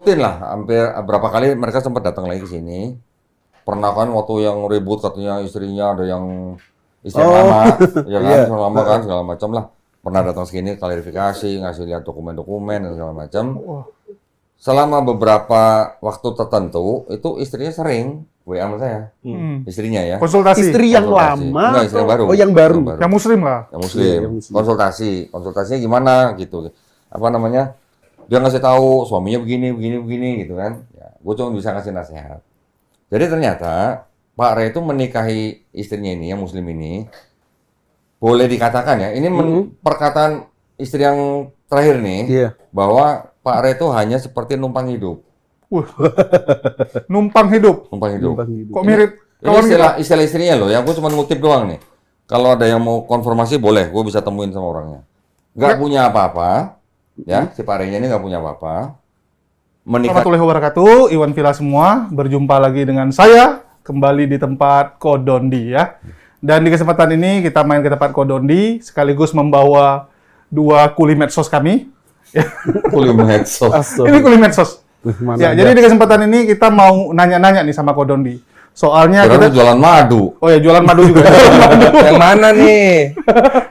rutin lah, hampir berapa kali mereka sempat datang lagi ke sini. Pernah kan waktu yang ribut katanya istrinya ada yang istri lama, ya kan, Iya. lama kan segala macam lah. Pernah datang sini klarifikasi, ngasih lihat dokumen-dokumen dan segala macam. Selama beberapa waktu tertentu itu istrinya sering WA sama saya, istrinya ya. Konsultasi. Istri yang Konsultasi. lama Enggak, istri yang baru. Oh, yang baru. Yang muslim lah. Yang muslim. Iya, yang muslim. Konsultasinya gimana gitu. Apa namanya? Dia ngasih tahu suaminya begini gitu kan. Ya, gue cuma bisa ngasih nasihat. Jadi ternyata Pak Re itu menikahi istrinya ini, yang muslim ini, boleh dikatakan ya, ini perkataan istri yang terakhir nih, Iya. bahwa Pak Re itu hanya seperti numpang hidup. Numpang hidup. Numpang hidup. Numpang hidup. Kok mirip Ini kawan kita? istilah istrinya loh, yang gue cuma ngutip doang nih. Kalau ada yang mau konfirmasi boleh, gue bisa temuin sama orangnya. Nggak punya apa-apa, ya, si Pak Re-nya ini nggak punya apa-apa. Menikah Warahmatullahi wabarakatuh, Iwan Villa semua, berjumpa lagi dengan saya kembali di tempat Kodondi ya. Dan di kesempatan ini kita main ke tempat Kodondi sekaligus membawa dua kuli medsos kami. kuliah medsos. Ini kuli medsos. Mana Ya, ada. jadi di kesempatan ini kita mau nanya-nanya nih sama Kodondi. Soalnya Karena kita jualan madu. oh ya jualan madu juga. Jualan madu. Yang mana nih?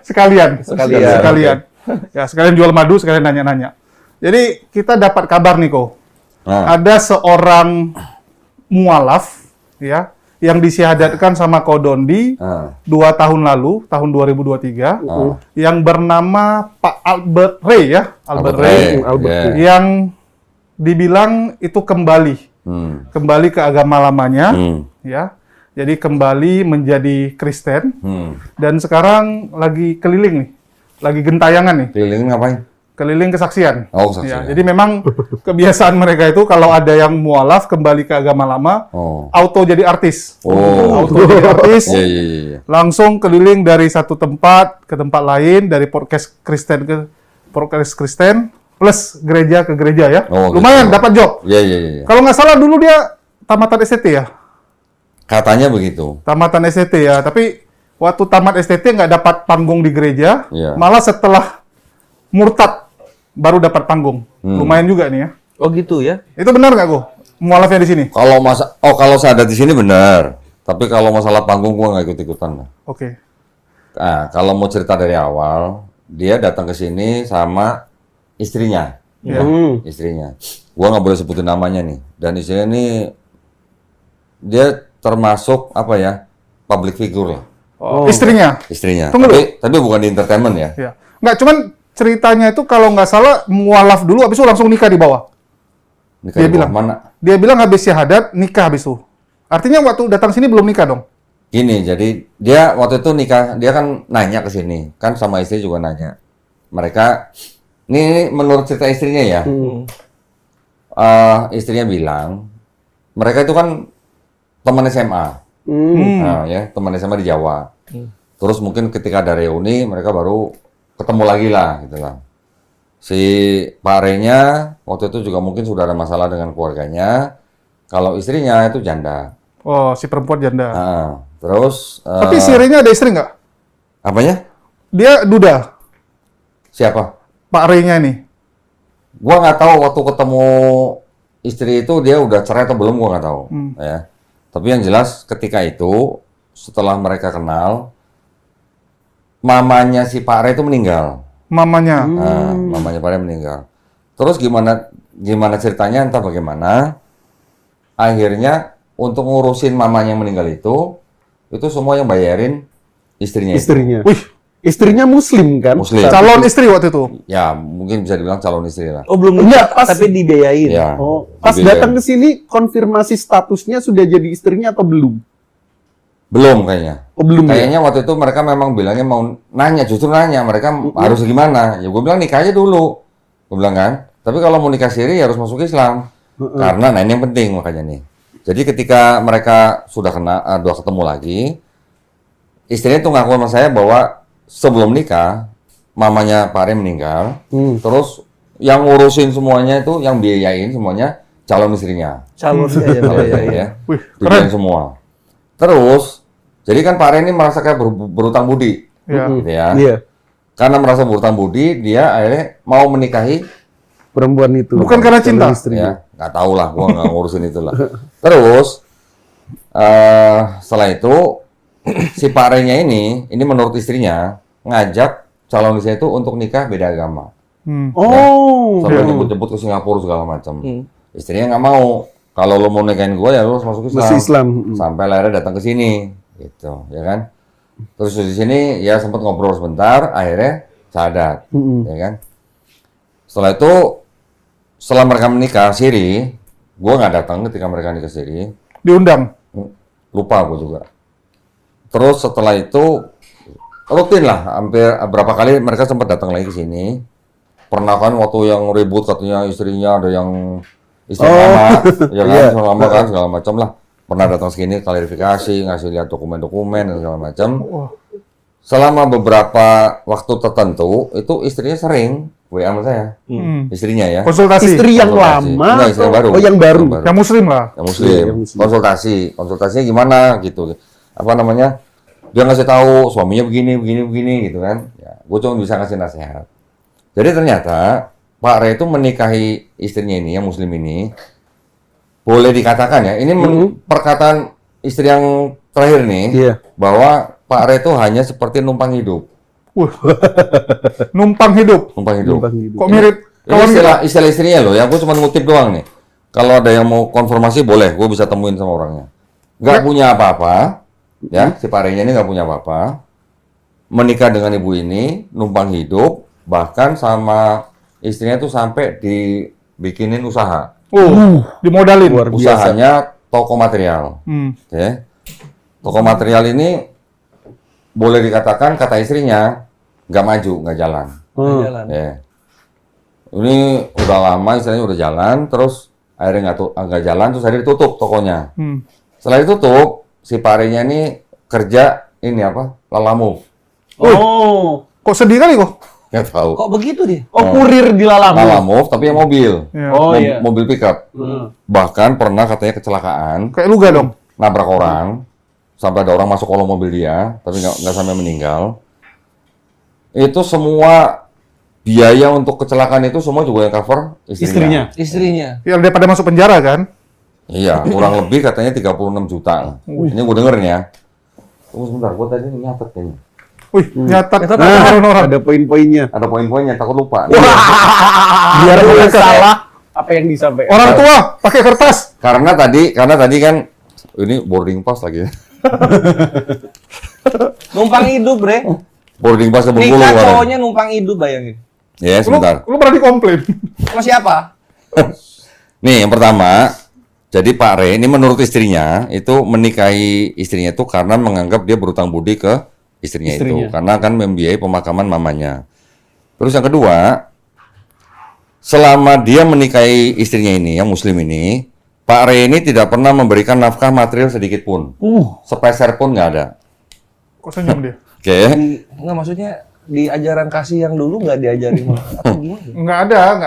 Sekalian. Sekalian. Ya, sekalian jual madu, sekalian nanya-nanya. Jadi kita dapat kabar nih, Ko. Nah, Ada seorang mualaf ya yang disyahadatkan sama Kodondi nah, 2 tahun lalu, tahun 2023, nah. yang bernama Pak Albert Ray ya, Albert Ray, Albert ya. Ray. yang dibilang itu kembali ke agama lamanya, ya. Jadi kembali menjadi Kristen dan sekarang lagi keliling nih, lagi gentayangan nih, Keliling ngapain? keliling kesaksian. Oh, kesaksian. Ya, jadi memang kebiasaan mereka itu kalau ada yang mualaf kembali ke agama lama, Oh. auto jadi artis. Oh. Auto jadi artis. Iya. Langsung keliling dari satu tempat ke tempat lain, dari podcast Kristen ke podcast Kristen plus gereja ke gereja ya. Oh, Lumayan gitu. dapat job. Iya. Kalau nggak salah dulu dia tamatan STT ya. Katanya begitu. Tamatan STT ya, tapi waktu tamat STT nggak dapat panggung di gereja, Iya. malah setelah murtad baru dapat panggung. Lumayan juga nih ya. Oh gitu ya? Itu benar nggak, Go? Mualafnya di sini? Kalau saya ada di sini benar. Tapi kalau masalah panggung gua nggak ikut-ikutan lah. Oke. Nah, kalau mau cerita dari awal, dia datang ke sini sama istrinya. Iya. Istrinya. Gua nggak boleh sebutin namanya nih. Dan istrinya ini dia termasuk apa ya? Public figure lah. Istrinya? Istrinya. Tunggu Tapi bukan di entertainment ya. Ya. Nggak, cuman ceritanya itu kalau nggak salah mualaf dulu, habis itu langsung nikah di bawah. Nikah Dia di bawah bilang. mana? Dia bilang habis syahadat, nikah habis itu. Artinya waktu datang sini belum nikah dong? Gini, jadi dia waktu itu nikah, dia kan nanya ke sini, kan sama istri juga nanya. Mereka, ini menurut cerita istrinya ya, istrinya bilang, mereka itu kan teman SMA, nah, ya teman SMA di Jawa. Terus mungkin ketika ada reuni, mereka baru ketemu lagi lah, gitu lah. Si Pak Re-nya waktu itu juga mungkin sudah ada masalah dengan keluarganya. Kalau istrinya itu janda. Oh, si perempuan janda. Nah, terus Tapi si Ray-nya ada istri nggak? apanya? Dia duda, Siapa? Pak Ray-nya ini. Gua nggak tahu waktu ketemu istri itu dia udah cerai atau belum, gua nggak tahu. Ya. Tapi yang jelas ketika itu setelah mereka kenal, mamanya si Pak Ray itu meninggal. Mamanya. Nah, mamanya Pak Ray meninggal. Terus gimana ceritanya entah bagaimana. Akhirnya untuk ngurusin mamanya yang meninggal itu semua yang bayarin istrinya. Istrinya. Wih, Istrinya Muslim kan? Muslim. calon istri waktu itu. Ya, mungkin bisa dibilang calon istri lah. Oh belum Enggak, nikah, pas- tapi dibiayain. Ya. Oh, pas dibiayain. datang ke sini konfirmasi statusnya sudah jadi istrinya atau belum? Belum kayaknya. Oh, belum ya? Kayaknya waktu itu mereka memang bilangnya mau nanya, justru nanya mereka harus gimana. Ya gue bilang nikah aja dulu. Gue bilang kan. Tapi kalau mau nikah siri ya harus masuk Islam. Karena nah ini yang penting makanya nih. Jadi ketika mereka sudah ketemu lagi, istrinya tuh ngaku sama saya bahwa sebelum nikah mamanya Pak Ray meninggal. Terus yang ngurusin semuanya itu, yang biayain semuanya calon istrinya. Calon ya, Calon ya, istrinya, ya. Wih, dibiayain semua. Terus jadi kan Pak Ray ini merasa kayak berutang budi, Ya. gitu ya. Iya, Karena merasa berutang budi, dia akhirnya mau menikahi, perempuan itu. Bukan karena cinta? Calon istrinya. ya, nggak tahu lah, gua nggak ngurusin itu lah. Terus setelah itu si Pak Renya ini menurut istrinya ngajak calon istrinya itu untuk nikah beda agama. Oh. Sampai jemput-jemput ke Singapura segala macam. Istrinya nggak mau. Kalau lo mau nikahin gua ya lo harus masuk Islam. Masih Islam. Sampai akhirnya datang ke sini, gitu, ya kan? Terus di sini ya sempat ngobrol sebentar, akhirnya syahadat, ya kan? Setelah itu, setelah mereka menikah siri, gua nggak datang ketika mereka nikah siri. Diundang. Lupa gua juga. Terus setelah itu rutin lah, hampir berapa kali mereka sempat datang lagi ke sini. Pernah kan waktu yang ribut katanya istrinya ada yang istri lama, ya kan, istri lama kan segala macam lah. Pernah datang sini klarifikasi, ngasih lihat dokumen-dokumen dan segala macam. Selama beberapa waktu tertentu itu istrinya sering WA sama saya, istrinya ya. Konsultasi. Istri yang Konsultasi. lama Enggak, istri yang baru. Oh, yang baru. Yang muslim lah. Yang muslim. Iya, yang muslim. Konsultasinya gimana gitu. Apa namanya? Dia ngasih tahu suaminya begini gitu kan. Ya, gue cuma bisa ngasih nasihat. Jadi ternyata Pak Re itu menikahi istrinya ini, yang muslim ini, boleh dikatakan ya, ini perkataan istri yang terakhir nih, bahwa Pak Re itu hanya seperti numpang hidup. Numpang hidup. Numpang hidup. Kok mirip? Ini istilah istrinya loh, yang gue cuma ngutip doang nih. Kalau ada yang mau konfirmasi boleh, gue bisa temuin sama orangnya. Nggak punya apa-apa, ya, si Pak Re-nya ini nggak punya apa-apa. Menikah dengan ibu ini, numpang hidup, bahkan sama istrinya tuh sampai dibikinin usaha. Dimodalin. Usahanya toko material. Oke. Toko material ini boleh dikatakan kata istrinya nggak maju, nggak jalan. Ya. Ini udah lama istilahnya udah jalan, terus akhirnya nggak jalan, terus akhirnya ditutup tokonya. Setelah ditutup, si Pak Re-nya ini kerja ini apa? Lalamu. Kok sedih kali kok? Nggak tahu. Kok begitu dia? Oh, kurir di Lalamu. Lalamove tapi yang mobil. Iya. Mobil pickup. Bahkan pernah katanya kecelakaan, Kayak Luga dong. nabrak orang, sampai ada orang masuk kolong mobil dia, tapi nggak sampai meninggal. Itu semua biaya untuk kecelakaan itu semua juga yang cover istrinya. Istrinya. Yang daripada masuk penjara kan? Iya, kurang lebih katanya 36 juta. Ini gue denger nih ya. Tunggu sebentar, gue tadi nyatet kayaknya. Wih, nyatat. Nah, ada poin-poinnya. Ada poin-poinnya, takut lupa. Biar nggak salah apa yang disampaikan. Orang tua pakai kertas. Karena tadi kan ini boarding pass lagi. Numpang hidup, Bre. Boarding pass ke Bengkulu. Nikah kemarin. cowoknya numpang hidup, bayangin. Ya, sebentar. Lu pernah dikomplain? Sama siapa? Nih, yang pertama, jadi Pak Re ini menurut istrinya itu menikahi istrinya itu karena menganggap dia berutang budi ke istrinya itu, karena kan membiayai pemakaman mamanya. Terus yang kedua, selama dia menikahi istrinya ini, yang muslim ini, Pak Re ini tidak pernah memberikan nafkah material sedikit pun. Sepeser pun nggak ada. Kok senyum dia? Oke. Enggak, maksudnya di ajaran kasih yang dulu nggak diajarin atau gimana? Nggak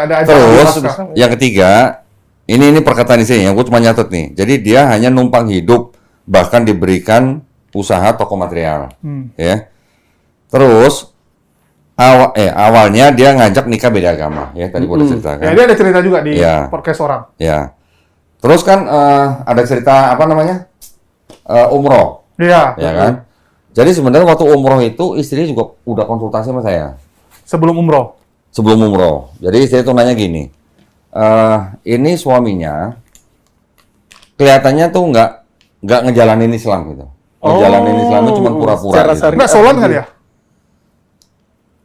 ada aja. Terus, yang ketiga, ini perkataan istrinya, yang gue cuma nyatet nih. Jadi dia hanya numpang hidup, bahkan diberikan usaha toko material, ya. Terus awalnya dia ngajak nikah beda agama, ya tadi gue udah ceritakan. Ya, dia ada cerita juga di Iya. podcast orang. Ya. Terus kan ada cerita apa namanya umroh, Iya. ya kan? Jadi sebenarnya waktu umroh itu istrinya juga udah konsultasi sama saya Sebelum umroh. sebelum umroh. Jadi istri itu nanya gini, ini suaminya kelihatannya tuh nggak ngejalanin Islam gitu. Ngejalanin Islam itu cuma pura-pura gitu. Nggak sholat nggak dia?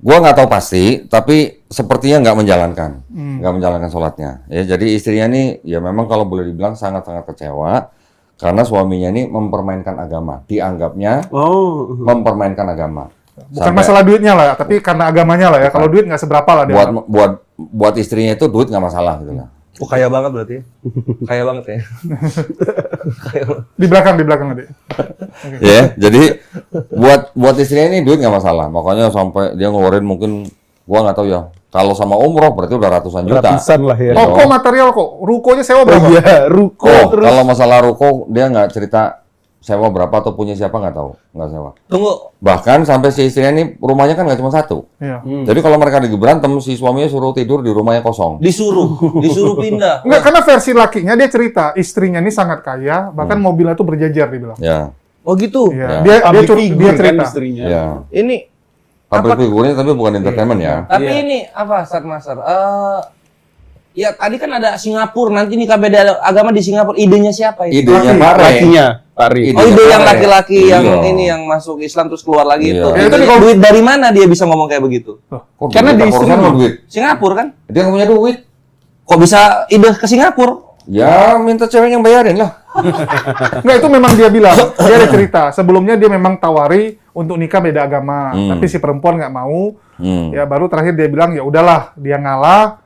Gua nggak tahu pasti, tapi sepertinya nggak menjalankan sholatnya. Ya, jadi istrinya nih, ya memang kalau boleh dibilang sangat-sangat kecewa karena suaminya ini mempermainkan agama, dianggapnya mempermainkan agama. Bukan masalah duitnya lah, tapi karena agamanya lah ya. Kalau duit nggak seberapa lah dia. Buat istrinya itu duit nggak masalah gitu lah. Oh, kaya banget berarti. Kaya banget ya. Di belakang nanti. Ya, jadi buat istrinya ini duit nggak masalah. Makanya sampai dia ngeluarin mungkin gua nggak tahu ya. Kalau sama umroh berarti udah ratusan juta. Ratusan lah ya. Kok material kok? Rukonya sewa berapa? Iya, ruko terus. Kalau masalah ruko dia nggak cerita sewa berapa atau punya siapa nggak tahu, nggak sewa. Tunggu. Bahkan sampai si istrinya ini rumahnya kan nggak cuma satu. Iya. Jadi kalau mereka lagi berantem, si suaminya suruh tidur di rumahnya kosong. Disuruh pindah. Enggak, karena versi lakinya dia cerita, istrinya ini sangat kaya, bahkan mobilnya tuh berjejer dibilang. Ya, Oh gitu. Iya. Ya. Dia cerita. istrinya. ya. Ini Pabrik figurnya tapi bukan entertainment ya. tapi ini apa, Ustaz Master? Ya tadi kan ada Singapura, nanti nikah beda agama di Singapura. Idenya siapa itu? Idenya Pak Re. Lakinya, Pak Ri. Ide- Oh, ide yang Iya. laki-laki yang Iya. ini yang masuk Islam terus keluar lagi Iya. itu. Ya, itu Itu duit dari mana dia bisa ngomong kayak begitu? Kok Karena duit? di Urusan istri- mau duit. Singapura kan? Dia nggak punya duit. Kok bisa ide ke Singapura? Ya minta cewek yang bayarin lah. Enggak, itu memang dia bilang. Dia ada cerita. Sebelumnya dia memang tawari untuk nikah beda agama, tapi si perempuan nggak mau. Ya baru terakhir dia bilang ya udahlah, dia ngalah.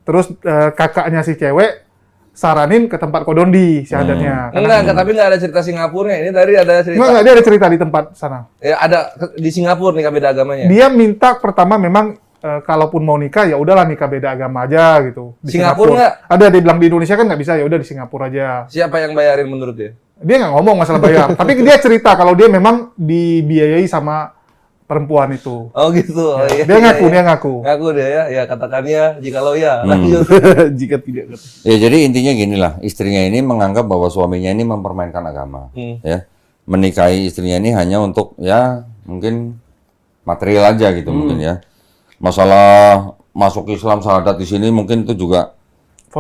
Terus kakaknya si cewek saranin ke tempat kodondi syahadatnya. Enggak, tapi enggak ada cerita Singapura. Ini tadi ada cerita. Enggak, dia ada cerita di tempat sana. Ya ada di Singapura nikah beda agamanya. Dia minta pertama memang kalaupun mau nikah ya udahlah nikah beda agama aja gitu. Di Singapura nggak? Ada, dia bilang di Indonesia kan nggak bisa, ya udah di Singapura aja. Siapa yang bayarin menurut dia? Dia nggak ngomong masalah bayar, tapi dia cerita kalau dia memang dibiayai sama perempuan itu. Oh gitu. Oh, iya, Dia ngaku, iya. dia ngaku. Ngaku dia ya. Ya katakan ya jikalau ya. Lanjut. Jika tidak kata. Ya jadi intinya gini lah, istrinya ini menganggap bahwa suaminya ini mempermainkan agama, ya menikahi istrinya ini hanya untuk ya mungkin material aja gitu mungkin ya. Masalah masuk Islam syahadat di sini mungkin itu juga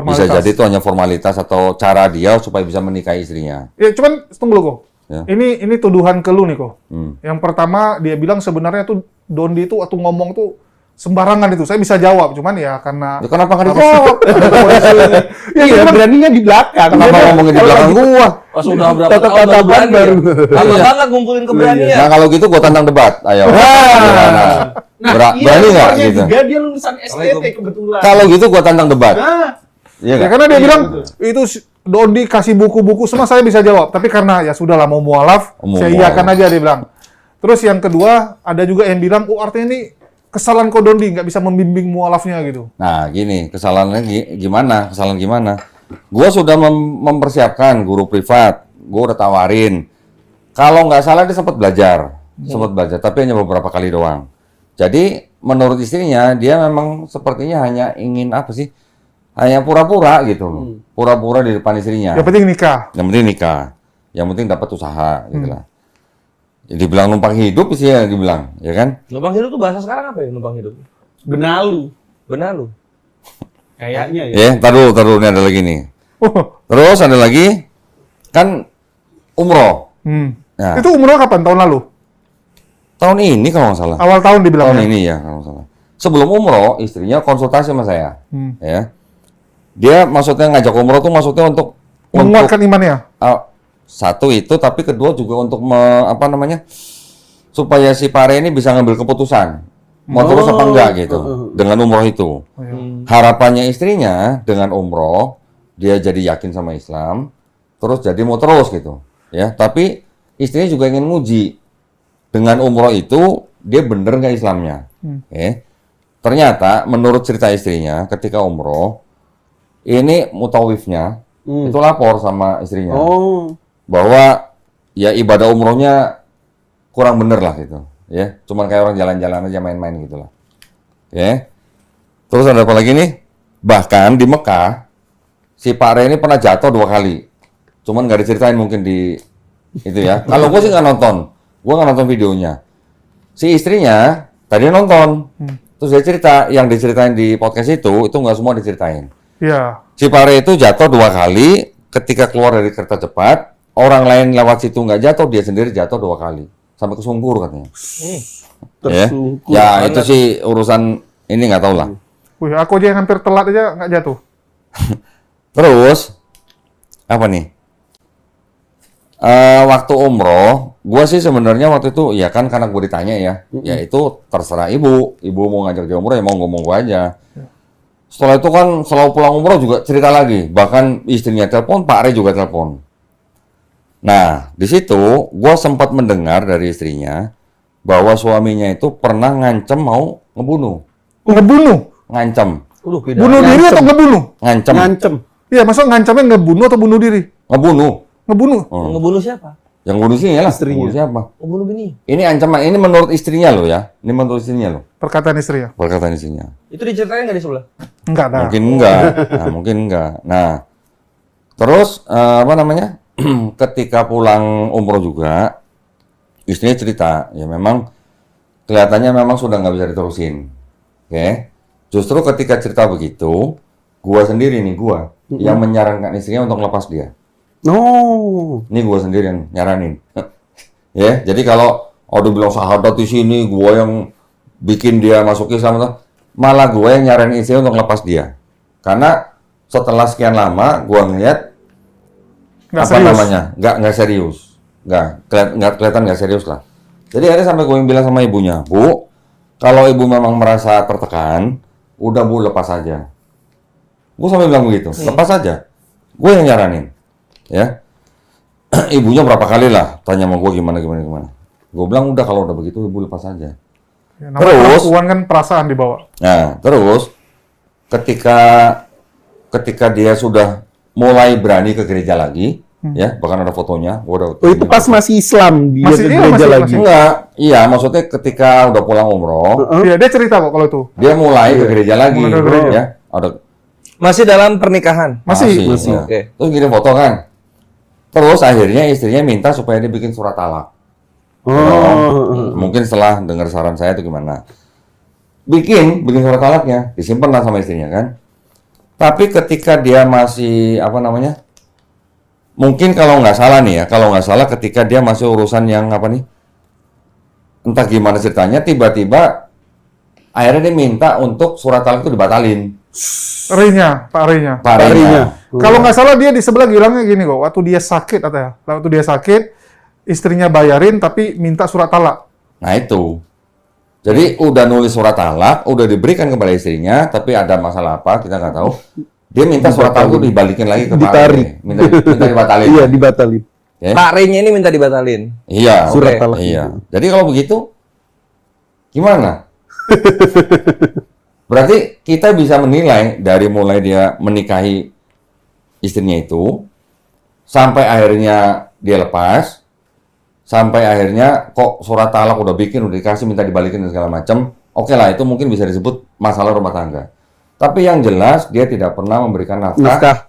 bisa jadi itu hanya formalitas atau cara dia supaya bisa menikahi istrinya. Ya cuman tunggu dulu kok. Ya. Ini tuduhan ke lu nih kok. Hmm. Yang pertama dia bilang sebenarnya tuh Dondi itu waktu ngomong tuh sembarangan itu. Saya bisa jawab, cuman ya karena Ya, kenapa nggak dijawab? Iya, beraninya di belakang. Kenapa ngomongin di belakang gua? Pas udah berapa Tatapan tahun baru baru. Lama banget ngumpulin keberanian. Nah kalau gitu gua tantang debat, ayo. Gimana? Berani nggak gitu? Juga dia lulusan STT kebetulan. Kalau gitu gua tantang debat. Nah, Iya ya nggak? karena dia bilang itu Dondi kasih buku-buku semua saya bisa jawab, tapi karena ya sudahlah mau mualaf, Mau saya mualaf. iyakan aja dia bilang. Terus yang kedua ada juga yang bilang, oh artinya ini kesalahan kok Dondi nggak bisa membimbing mualafnya gitu. Nah, gini, kesalahannya gimana? Kesalahan gimana? Gua sudah mempersiapkan guru privat, gua udah tawarin. Kalau nggak salah dia sempat belajar, tapi hanya beberapa kali doang. Jadi menurut istrinya dia memang sepertinya hanya ingin apa sih? Hanya pura-pura gitu loh, pura-pura di depan istrinya. Yang penting nikah. Yang penting nikah, yang penting dapat usaha, gitu lah. Ya, dibilang numpang hidup sih ya dibilang, ya kan? Numpang hidup tuh bahasa sekarang apa ya numpang hidup? benalu. Benar lu. Kayaknya ya. Ya, taruh, ini ada lagi nih. Terus ada lagi, kan umroh. Nah. Itu umroh kapan? Tahun lalu? Tahun ini kalau nggak salah. Awal tahun dibilang. Tahun ini ya kalau nggak salah. Sebelum umroh, istrinya konsultasi sama saya. Ya. Dia maksudnya ngajak umroh tuh maksudnya untuk Menguatkan imannya. satu itu, tapi kedua juga untuk apa namanya? Supaya si Pare ini bisa ngambil keputusan. Mau terus apa enggak gitu dengan umroh itu. Harapannya istrinya dengan umroh dia jadi yakin sama Islam, terus jadi mau terus gitu. Ya, tapi istrinya juga ingin nguji dengan umroh itu dia bener nggak Islamnya. Ternyata menurut cerita istrinya ketika umroh ini mutawifnya itu lapor sama istrinya bahwa ya ibadah umrohnya kurang bener lah gitu, ya cuman kayak orang jalan-jalan aja main-main gitulah, ya. Terus ada apa lagi nih? Bahkan di Mekah si Pak Re ini pernah jatuh 2 kali, cuman nggak diceritain mungkin di itu ya. Kalau gue sih nggak nonton, gue nggak nonton videonya. Si istrinya tadi nonton, terus dia cerita yang diceritain di podcast itu nggak semua diceritain. Iya. Si Pare itu jatuh 2 kali, ketika keluar dari kereta cepat, orang lain lewat situ nggak jatuh, dia sendiri jatuh 2 kali. Sampai kesungkur katanya. Tersungkur. Ya itu sih urusan ini nggak tahu lah. Wih, aku aja yang hampir telat aja nggak jatuh. Terus, apa nih? Waktu umroh, gue sih sebenarnya waktu itu, ya kan karena gue ditanya ya, ya itu terserah ibu. Ibu mau ngajak dia umroh, ya mau ngomong gue aja. Setelah itu kan selalu pulang umroh juga cerita lagi. Bahkan istrinya telepon, Pak Re juga telepon. Nah, di situ gue sempat mendengar dari istrinya bahwa suaminya itu pernah ngancem mau ngebunuh. Ngebunuh? Ngancem. Bunuh diri atau ngebunuh? Ngancem. Ngancem. Iya, masa ngancamnya ngebunuh atau bunuh diri? Ngebunuh. Ngebunuh? Ngebunuh siapa? Yang bunuh istrinya lah. Istrinya. Bunuh siapa? Oh, bunuh bini. Ini ancaman, ini menurut istrinya loh ya. Ini menurut istrinya loh. Perkataan istri ya? Perkataan istrinya. Itu diceritain nggak di sebelah? Enggak ada. Mungkin enggak. Nah, mungkin enggak. Nah, terus apa namanya? Ketika pulang umroh juga, istrinya cerita, ya memang kelihatannya memang sudah nggak bisa diterusin. Oke. Justru ketika cerita begitu, gua sendiri nih, yang menyarankan istrinya untuk lepas dia. Oh. Ini gua sendiri yang nyaranin. Ya, jadi kalau udah bilang sahadat di sini, gua yang bikin dia masuk Islam, malah gua yang nyaranin istrinya untuk lepas dia. Karena setelah sekian lama, gua ngeliat nggak serius, nggak kelihatan nggak serius lah. Jadi akhirnya sampai gue bilang sama ibunya, Bu, kalau ibu memang merasa tertekan, udah Bu lepas aja. Gue sampai bilang begitu, lepas aja. Gue yang nyaranin, ya. Ibunya berapa kali lah tanya sama gue gimana. Gue bilang udah kalau udah begitu ibu lepas aja. Ya, terus perempuan kan perasaan dibawa. Nah, terus ketika dia sudah mulai berani ke gereja lagi, ya, bahkan ada fotonya. Oh, itu pas masih Islam dia Masih- ke iya, gereja masih- lagi. masih. Enggak, iya maksudnya ketika udah pulang umroh, Iya, dia cerita kok kalau itu. dia mulai ke gereja lagi, Mulai ke gereja. ya. Ada Masih dalam pernikahan. Masih. ya. Oke. Terus ngirim foto kan. Terus akhirnya istrinya minta supaya dia bikin surat talak. Mungkin setelah dengar saran saya itu gimana. Bikin surat talaknya, disimpan lah sama istrinya kan. Tapi ketika dia masih apa namanya? Mungkin kalau nggak salah nih ya, ketika dia masih urusan yang apa nih? Entah gimana ceritanya, tiba-tiba akhirnya dia minta untuk surat talak itu dibatalin. Pak Rinya. Pak Rinya. Kalau nggak salah dia di sebelah bilangnya gini kok, waktu dia sakit atau ya, waktu dia sakit, istrinya bayarin tapi minta surat talak. Nah itu. Jadi udah nulis surat talak, udah diberikan kepada istrinya, tapi ada masalah apa kita nggak tahu. Dia minta surat talak itu dibalikin lagi ke Pak Ditarik. R. Minta dibatalin. Iya, dibatalin. Ya? Pak Renya ini minta dibatalin. Iya. Surat Oke. talak. Iya. Jadi kalau begitu, gimana? Berarti kita bisa menilai dari mulai dia menikahi istrinya itu, sampai akhirnya dia lepas, sampai akhirnya kok surat talak udah bikin, udah dikasih, minta dibalikin dan segala macam. Oke lah, itu mungkin bisa disebut masalah rumah tangga. Tapi yang jelas dia tidak pernah memberikan Nafkah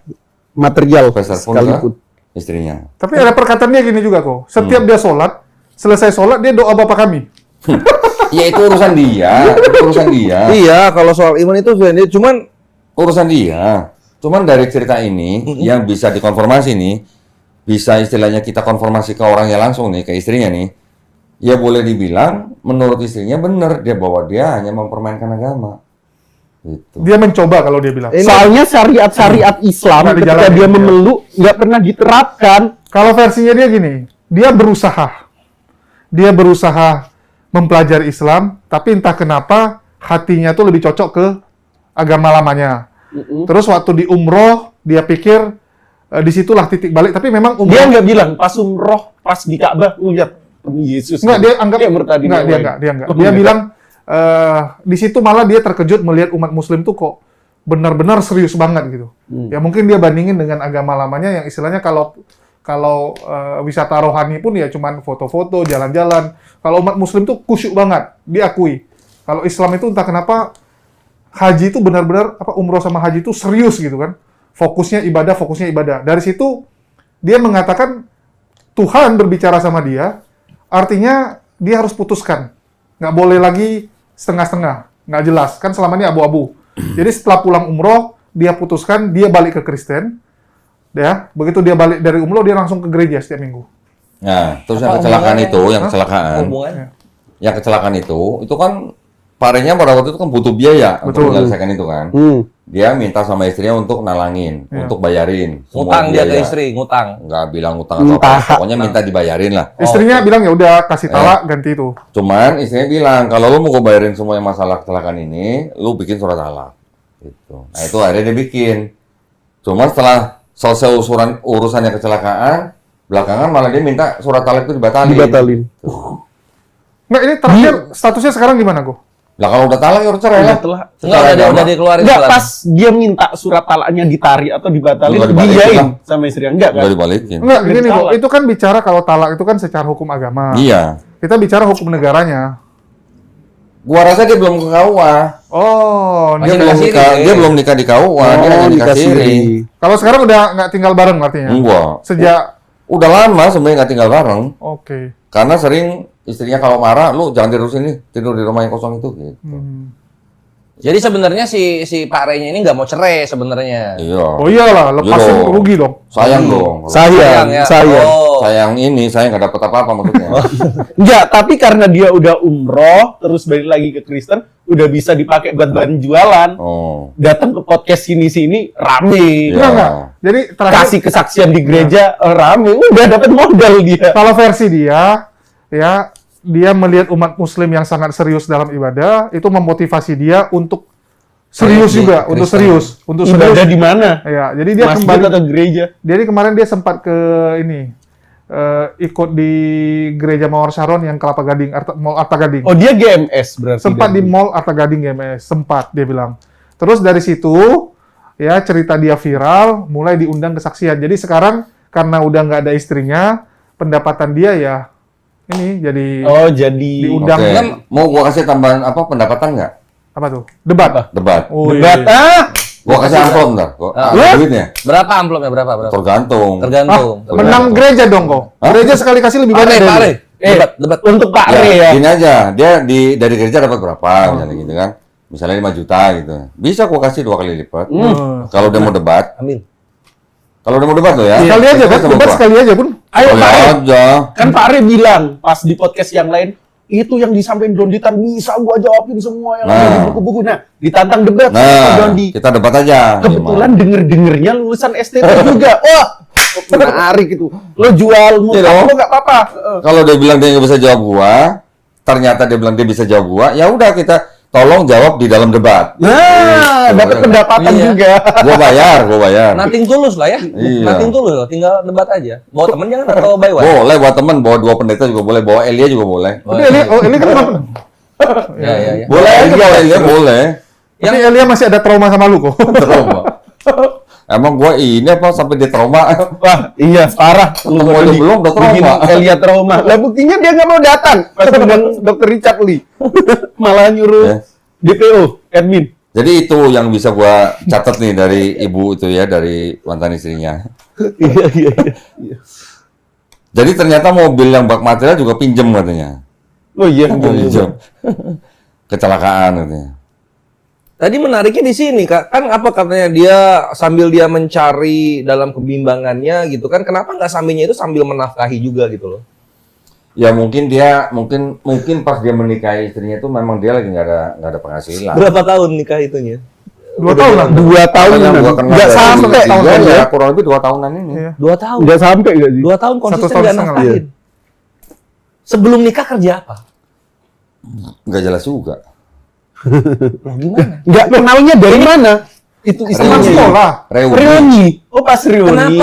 material peserpun sekalipun. ke istrinya. Tapi ada perkataannya gini juga kok. Setiap dia sholat, selesai sholat dia doa Bapa kami. Ya itu urusan dia, Iya, kalau soal iman itu sebenarnya cuman urusan dia. Cuman dari cerita ini yang bisa dikonfirmasi nih, bisa istilahnya kita konfirmasi ke orangnya langsung nih, ke istrinya nih. Ya boleh dibilang menurut istrinya benar dia bahwa dia hanya mempermainkan agama. Gitu. Dia mencoba kalau dia bilang. Soalnya syariat-syariat Islam Nggak ketika dijalanin, dia ya. memeluk nggak pernah diterapkan. Kalau versinya dia gini, dia berusaha mempelajari Islam, tapi entah kenapa hatinya tuh lebih cocok ke agama lamanya. Terus waktu di umroh, dia pikir disitulah titik balik. Tapi memang Dia umroh nggak bilang pas umroh, pas di Ka'bah lihat Yesus. enggak, dia anggap murtadin enggak, yang dia lain. enggak, dia enggak. Oh, Dia enggak. bilang di situ malah dia terkejut melihat umat Muslim tuh kok benar-benar serius banget gitu. Ya mungkin dia bandingin dengan agama lamanya yang istilahnya kalau wisata rohani pun ya cuman foto-foto, jalan-jalan. Kalau umat Muslim tuh khusyuk banget, diakui. Kalau Islam itu entah kenapa haji itu benar-benar umroh sama haji itu serius gitu kan. Fokusnya ibadah. Dari situ dia mengatakan Tuhan berbicara sama dia, artinya dia harus putuskan. Nggak boleh lagi setengah-setengah, nggak jelas. Kan selama ini abu-abu. Jadi setelah pulang umroh, dia putuskan dia balik ke Kristen. Ya, begitu dia balik dari umroh, dia langsung ke gereja setiap minggu. Nah, terus Apa yang kecelakaan hubungannya? itu, yang kecelakaan, hubungannya. yang kecelakaan itu kan Pak Renya pada waktu itu kan butuh biaya untuk Betul. menyelesaikan itu kan. Dia minta sama istrinya untuk nalangin, untuk bayarin. semua Ngutang dia ke biaya. istri, ngutang. Nggak bilang utang atau apa, Entah. pokoknya minta dibayarin lah. Istrinya bilang ya udah kasih talak ganti itu. Cuman istrinya bilang kalau lu mau gue bayarin semua yang masalah kecelakaan ini, lu bikin surat talak. Gitu. Nah itu akhirnya dia bikin. Cuman setelah selesai urusannya kecelakaan, belakangan malah dia minta surat talak itu dibatalin. Dibatalin. Nggak, ini terakhir statusnya sekarang gimana, Go? Lah kalau udah talak ya udah cerai lah. Enggak, udah dikeluarin. Enggak, surat. pas dia minta surat talaknya ditarik atau dibatalin, Enggak dibalikin diain lah. sama istri. Enggak kan? Udah dibalikin. Enggak, gini Talak. kok. Itu kan bicara kalau talak itu kan secara hukum agama. Iya. Kita bicara hukum negaranya. Gua rasa dia belum ke KUA. Oh, Dia Masih belum nikah nikah, siri. dia belum nikah di KUA, dia hanya nikah siri. kalau sekarang udah nggak tinggal bareng artinya? Enggak. Sejak, Udah lama sebenarnya nggak tinggal bareng. oke. Karena sering istrinya kalau marah, lu jangan tidur sini, tidur di rumah yang kosong itu gitu. Jadi sebenarnya si Pak Rey-nya ini nggak mau cerai sebenarnya. Iya. Oh iyalah, lepasin Iya dong. rugi dong. Sayang dong. Sayang, ya. sayang. Oh. Sayang ini, saya nggak dapat apa-apa maksudnya. Enggak, tapi karena dia udah umroh, terus balik lagi ke Kristen, udah bisa dipakai buat bahan jualan. Oh. Datang ke podcast sini-sini, rame. Iya. Enggak. Jadi terakhir, Kasih kesaksian di gereja, rame. Udah dapat modal dia. kalau versi dia, ya, dia melihat umat muslim yang sangat serius dalam ibadah, itu memotivasi dia untuk serius Kayak juga, di untuk Kristen. serius. Untuk Ibadah serius. di mana? Ya, jadi dia Masjid kembali. atau gereja? Jadi kemarin dia sempat ke ini, ikut di gereja Mawar Sharon yang Kelapa Gading, Mall Arta Gading. Oh, dia GMS berarti. Sempat di Mall Arta Gading GMS, sempat dia bilang. Terus dari situ, ya cerita dia viral, mulai diundang kesaksian. Jadi sekarang karena udah nggak ada istrinya, pendapatan dia ya ini jadi Oh, jadi diundang. Oke. Kan- Mau gua kasih tambahan apa pendapatan nggak? Apa tuh? Debat. Debat. Oh, debat. iya. Gua kasih amplop ntar. Gua Ah. ada duitnya. Berapa amplopnya? Berapa? Tergantung. Tergantung. Menang gereja dong kok. Hah? Gereja sekali kasih lebih Pak banyak Rey, dari Pak lu. Rey. Debat. Untuk Pak Rey ya. Gini aja, dia dari gereja dapat berapa misalnya gitu kan. Misalnya 5 juta gitu. Bisa gua kasih 2 kali lipat. Kalau dia mau debat. Ambil. Kalau dia mau debat loh ya. Sekali aja kan, sama debat gua. sekali aja pun. Ayo Sekali Pak Rey. aja. Kan Pak Rey bilang pas di podcast yang lain, itu yang disampaikan Donditan bisa gua jawabin semua yang ada di buku-buku. Nah, ditantang debat sama Nah, Dondi. kita debat aja. Kebetulan denger-dengernya lulusan STT juga. Wah, menarik itu. Lo jual Iya muka dong. lo nggak apa-apa. Kalau dia bilang dia nggak bisa jawab gua, ternyata dia bilang dia bisa jawab gua, ya udah kita tolong jawab di dalam debat. Nah, dapat pendapatan Iya. juga. Gua bayar. Nothing tulus lah ya. Iya. Nothing tulus loh. Tinggal debat aja. Bawa temen jangan atau buy one. Boleh buat temen, bawa 2 pendeta juga boleh, bawa Elia juga boleh. Tapi Elia, Elia kan apa? Ya. Boleh aja bawa Elia boleh. Tapi Elia masih ada trauma sama lu kok. Trauma. Emang gua ini apa sampai dia trauma? Wah, iya parah. Lu Ketemu aja Dodi. belum, udah trauma. Bikin Elia trauma. Lah buktinya dia nggak mau datang. Pas undang Dr. Richard Lee. Malah nyuruh Ya. DPO, admin. Jadi itu yang bisa gua catat nih dari ibu itu ya, dari mantan istrinya. Iya. Jadi ternyata mobil yang bak material juga pinjem katanya. Oh iya. Pinjem. Kecelakaan katanya. Tadi menariknya di sini, Kak. Kan apa katanya dia sambil dia mencari dalam kebimbangannya gitu kan. Kenapa nggak sambilnya itu sambil menafkahi juga gitu loh. Ya mungkin pas dia menikahi istrinya itu memang dia lagi nggak ada penghasilan. Berapa tahun nikah itunya? 2 tahun lah. 2 tahun. Makanya gua kenal Nggak dari sampai. tahun Tahun ya, ya. kurang lebih 2 tahunan ini. Iya. 2 tahun. Nggak sampai nggak sih? 2 tahun konsisten tahun nggak setengah. nafkahin. Sebelum nikah kerja apa? Nggak jelas juga. Loh, gimana? Nggak kenalnya dari mana? Itu Teman istrinya. sekolah. Reuni. Oh pas reuni.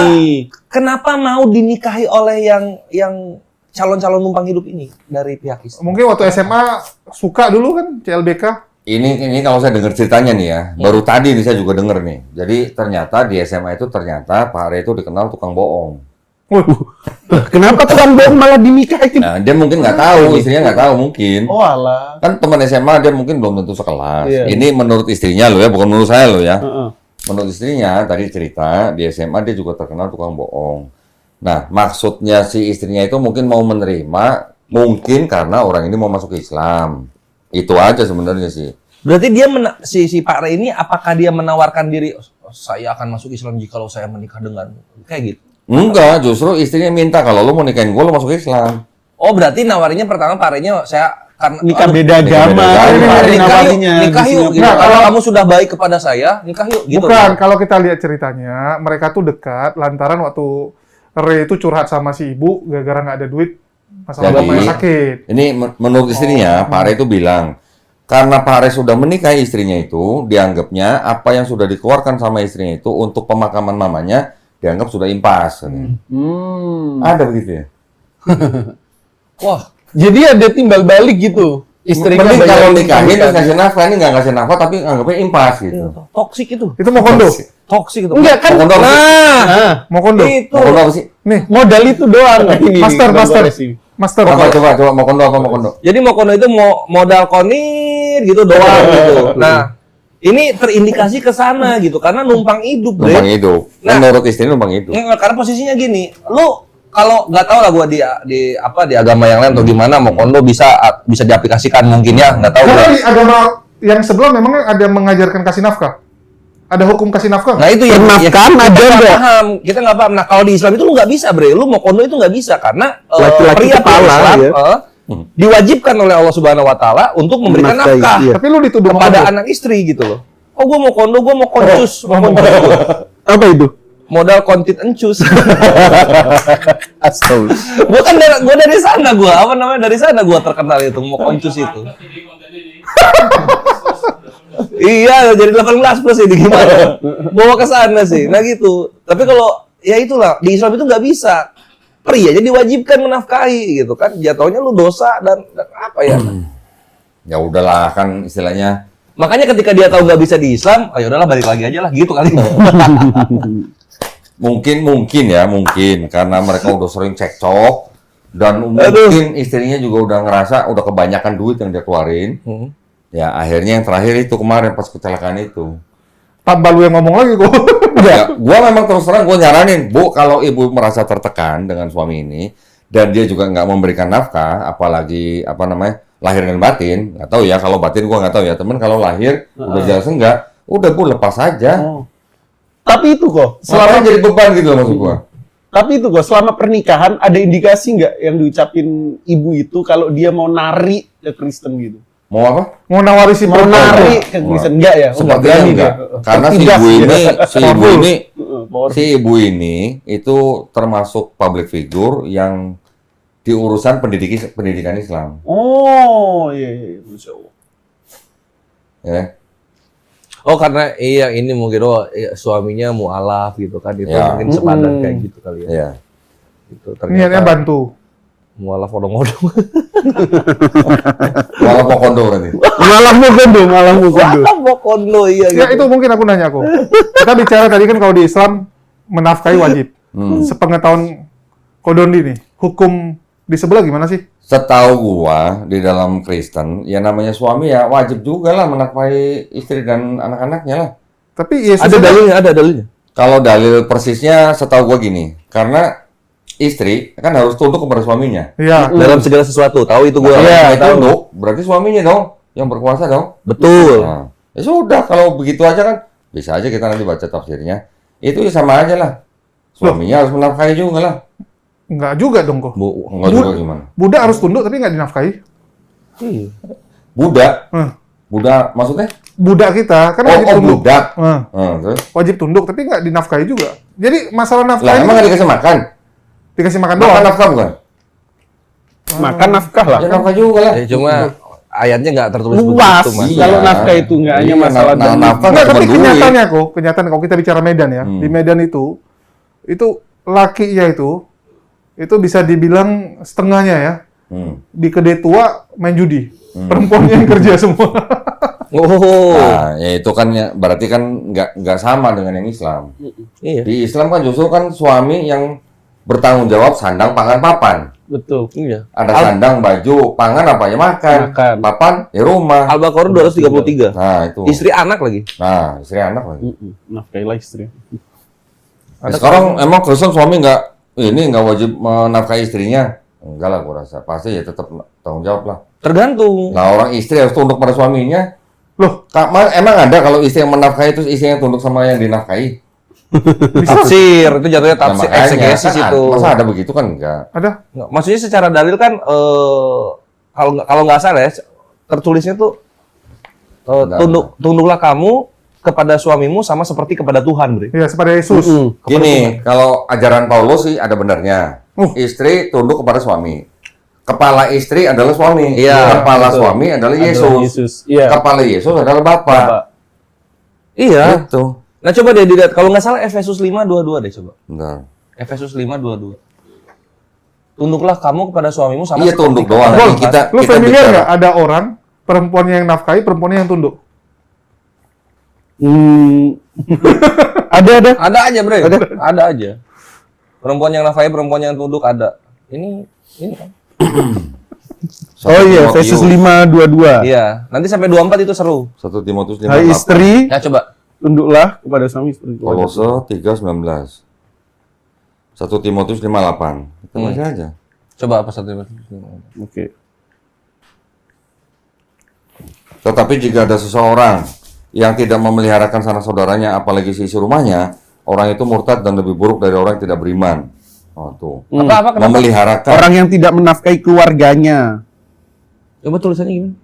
Kenapa mau dinikahi oleh yang calon-calon numpang hidup ini dari pihak istri? Mungkin waktu SMA suka dulu kan CLBK. Ini kalau saya dengar ceritanya nih ya, baru tadi nih saya juga dengar nih. Jadi ternyata di SMA itu ternyata Pak Are itu dikenal tukang bohong. Waduh. Kenapa tukang bohong malah dinikahin? Nah, dia mungkin nggak tahu, istrinya nggak tahu mungkin. Oh alah. Kan teman SMA dia mungkin belum tentu sekelas. Iya. Ini menurut istrinya loh ya, bukan menurut saya loh ya. Heeh. Menurut istrinya tadi cerita di SMA dia juga terkenal tukang bohong. Nah, maksudnya si istrinya itu mungkin mau menerima, mungkin karena orang ini mau masuk ke Islam. Itu aja sebenarnya sih. Berarti dia si Pak Rey ini apakah dia menawarkan diri, "Oh, saya akan masuk Islam jikalau saya menikah dengan kayak gitu. Enggak, justru istrinya minta kalau lu mau nikahin gue, lu masuk Islam. Oh, berarti nawarinya pertama Pak Rey-nya saya karena Nikah aduh, beda nikah agama. beda agama. Ini nikah yuk, nawarinya nikah di yuk. sini. Gitu. Nah, Kalau kalau- kamu sudah baik kepada saya, nikah yuk. Gitu. Bukan, kalau kita lihat ceritanya, mereka tuh dekat lantaran waktu Ray itu curhat sama si ibu gara-gara nggak ada duit masalah Jadi- bapaknya sakit. Ini menurut istrinya, Pak Re itu bilang, karena Pak Re sudah menikahi istrinya itu, dianggapnya apa yang sudah dikeluarkan sama istrinya itu untuk pemakaman mamanya, dianggap sudah impas. katanya. Hmm. Ada begitu ya? Wah, Jadi ada timbal balik gitu. Istrinya Mending bayarin kalau nikahin terus pernikahan. ngasih nafkah, ini nggak ngasih nafkah tapi anggapnya impas gitu. Toksik itu. Itu mau kondo. Toksik itu. Enggak kan? Mau kondo apa sih? Nah, Mau kondo. Itu. Mau kondo apa sih? Nih, modal itu doang. Ini master, Bang master. Gores ini. Master. Coba mau kondo apa mau kondo? Jadi mau kondo itu mau modal konir gitu doang gitu. Nah, ini terindikasi ke sana gitu karena numpang hidup, Bre. Numpang hidup. Nah. Menurut istri numpang hidup. Karena posisinya gini, lu kalau nggak tahu lah gua di agama yang lain atau gimana mau kondo bisa diaplikasikan mungkin ya, nggak tahu Karena gua. di agama yang sebelum memang ada mengajarkan kasih nafkah. Ada hukum kasih nafkah nggak? Nah itu yang Nafkah kita ada nggak nggak? paham, kita nggak paham. Nah kalau di Islam itu lu nggak bisa, Bre. Lu mau kondo itu nggak bisa karena Laki-laki pria kepala, Islam ya. diwajibkan oleh Allah Subhanahu Wa Taala untuk memberikan Menafkahi, nafkah iya. Tapi lu dituduh kepada kondo. anak istri gitu loh. Oh gua mau kondo, gua mau koncus, mau koncus. Apa itu? Modal kontit encus. Astagfirullah. Gua dari sana dari sana gua terkenal itu mau koncus itu. Iya, jadi 18 plus ini gimana? Bawa ke sana sih. Nah gitu. Tapi kalau ya itulah di Islam itu nggak bisa. Pria jadi diwajibkan menafkahi gitu kan. Jatuhnya lu dosa dan apa ya? Ya udahlah kan istilahnya. Makanya ketika dia tahu nggak bisa di Islam, oh ya udahlah balik lagi aja lah gitu kali. Mungkin karena mereka udah sering cekcok dan mungkin istrinya juga udah ngerasa udah kebanyakan duit yang dia keluarin. Ya akhirnya yang terakhir itu kemarin pas kecelakaan itu. Tambah lu yang ngomong lagi kok. Ya, gua memang terus terang gua nyaranin, Bu, kalau ibu merasa tertekan dengan suami ini dan dia juga nggak memberikan nafkah, apalagi lahir dan batin, nggak tahu ya, kalau batin gua nggak tahu ya, temen kalau lahir udah jelas enggak, udah Bu lepas aja. Tapi itu kok, Selama jadi beban gitu loh maksud gua. tapi itu kok selama pernikahan ada indikasi nggak yang diucapin ibu itu kalau dia mau nari ke Kristen gitu? Mau apa? Mau nawari si Mau perempuan. nari ke Kristen enggak ya? Oh, nggak Sepertinya berani enggak. dia. Karena si Tegas ibu dia. ini, Power. si ibu ini itu termasuk public figure yang di urusan pendidikan Islam. Oh, iya, Masya Allah. Ya. Oh karena iya ini mungkin suaminya mualaf gitu kan itu Ya. mungkin sepadan kayak gitu kali ya. Iya. Gitu, Niatnya bantu. mualaf odong-odong. Malah mau kondo berarti. Malah mau kondo. Mualaf mau kondo iya Ya gitu. itu mungkin aku nanya kok. Kita bicara tadi kan kalau di Islam menafkahi wajib. Sepengetahuan Kodondi nih, hukum di sebelah gimana sih? Setahu gua di dalam Kristen, ya namanya suami ya wajib juga lah menafkahi istri dan anak-anaknya lah. Tapi Yesus Ada dalilnya. Kalau dalil persisnya setahu gua gini, karena istri kan harus tunduk kepada suaminya. Iya. Dalam segala sesuatu, tahu itu gua. Kalau dia tahu. tunduk, berarti suaminya dong yang berkuasa dong. Betul. Nah, ya sudah kalau begitu aja kan bisa aja kita nanti baca tafsirnya. Itu ya sama aja lah. Suaminya harus menafkahi juga lah. Enggak juga dong kok. Enggak juga gimana? Buddha harus tunduk tapi nggak dinafkahi. Iya. Buddha. Hmm. Buddha maksudnya? Buddha kita kan wajib tunduk. budak. Hmm. Terus? Wajib tunduk tapi nggak dinafkahi juga. Jadi masalah Lah nafkahi emang nggak dikasih makan? dikasih makan Makan doang. nafkah bukan? Makan nafkah lah. Ya nafkah juga lah. Ya, cuma ayatnya nggak tertulis Luas. begitu, Mas. Iya. Kalau nafkah itu nggak hanya Iya, masalah nafkah duit. nggak Enggak, tapi cuma duit. kenyataannya kok, kenyataan kalau kita bicara Medan ya, Hmm. di Medan itu lakinya itu bisa dibilang setengahnya ya. Di kedai tua main judi. Perempuannya yang kerja semua. Oh. Nah, ya itu kan ya, berarti kan nggak sama dengan yang Islam. Iya. Di Islam kan justru kan suami yang bertanggung jawab sandang, pangan, papan. Betul. Iya. Ada sandang, baju, pangan apa ya makan. Makan. Papan ya rumah. Al-Baqarah 233. Nah, itu. Istri anak lagi. Nah, istri anak lagi. Nafkahilah istri. Ya, sekarang emang Kristen suami nggak wajib menafkahi istrinya? Enggak lah, gua rasa. Pasti ya tetap tanggung jawab lah. Tergantung. Nah, orang istri harus tunduk pada suaminya. Loh, Emang ada kalau istri yang menafkahi terus istrinya tunduk sama yang dinafkahi? Tafsir itu jatuhnya tafsir Nah, makanya, eksegesis kan itu. Masa ada begitu kan enggak? ada? Nggak, maksudnya secara dalil kan kalau nggak salah ya tertulisnya tuh Nah. tunduklah kamu kepada suamimu sama seperti kepada Tuhan, Bre. Ya, kepada Yesus. Gini, kalau ajaran Paulus sih ada benarnya. Istri tunduk kepada suami. Kepala istri adalah suami. Iya, Kepala betul. suami adalah Yesus. Iya. Kepala Yesus adalah Bapa. Bapak. Iya. Itu. Nah, coba deh dilihat kalau nggak salah Efesus 5:22 deh coba. Bentar. Efesus 5:22. tunduklah kamu kepada suamimu sama Iya, tunduk seperti doang. kepada Ini Tuhan. kita- Lu familiar bicara. nggak ada orang perempuannya yang nafkahi, perempuannya yang tunduk? Ada. Ada aja, Bre. Ada aja. Perempuan yang nafkahi, perempuan yang tunduk ada. Ini kan. Oh iya, Efesus 5:22. Iya, nanti sampai 24 itu seru. 1 Timotius Hai 5:8. istri, Ya coba. tunduklah kepada suami istri. Kolose 3:19. 1 Timotius 5:8. Kita baca aja. Coba apa satu? Oke. Tetapi jika ada seseorang yang tidak memeliharakan sanak saudaranya, apalagi seisi rumahnya, orang itu murtad dan lebih buruk dari orang yang tidak beriman. Oh, tuh. Apa? Kenapa? Memeliharakan. Orang yang tidak menafkahi keluarganya. Coba tulisannya gimana?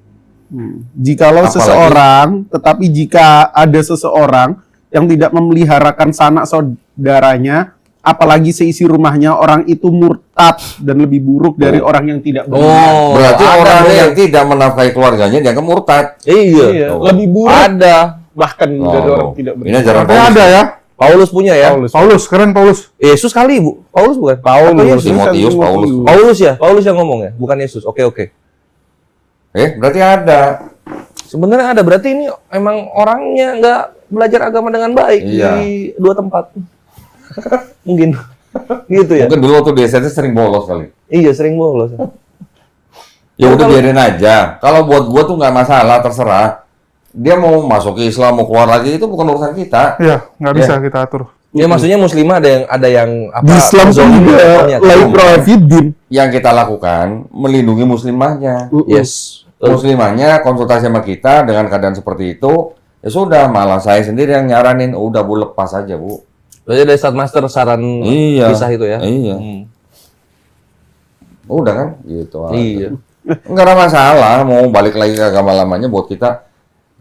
Jikalau Apalagi- seseorang, tetapi jika ada seseorang yang tidak memeliharakan sanak saudaranya, apalagi seisi rumahnya, orang itu murtad dan lebih buruk dari orang yang tidak beriman. Oh, Berarti ada, orang Bre. yang tidak menafkahi keluarganya dianggap murtad. Iya. Oh. Lebih buruk Ada. bahkan dari orang tidak beriman. Ini ajaran Tapi ada ya. Paulus punya ya. Paulus, keren Paulus. Yesus kali, Bu. Paulus bukan? Atau Yesus? Timotius, Paulus. Paulus ya? Paulus yang ngomong ya? Bukan Yesus. Oke. Berarti ada. Sebenarnya ada. Berarti ini emang orangnya nggak belajar agama dengan baik Iya. di dua tempat. Mungkin. Gitu ya? Mungkin dulu waktu di SMP sering bolos kali. Iya, sering bolos. Ya udah biarin aja. Kalau buat gua tuh nggak masalah, terserah. Dia mau masuk ke Islam, mau keluar lagi, itu bukan urusan kita. Iya, nggak bisa kita atur. Ya maksudnya muslimah ada yang apa? Di Islam tuh zolimi juga contohnya. lain prohibidin. Yang kita lakukan, melindungi muslimahnya. Yes. Muslimahnya konsultasi sama kita dengan keadaan seperti itu, ya sudah, malah saya sendiri yang nyaranin, udah Bu, lepas aja Bu. Berarti dari Start Master saran Iya. pisah itu ya? Iya. Hmm. Udah kan? Gitu aja. Iya. Enggak ada masalah, mau balik lagi ke agama lamanya buat kita.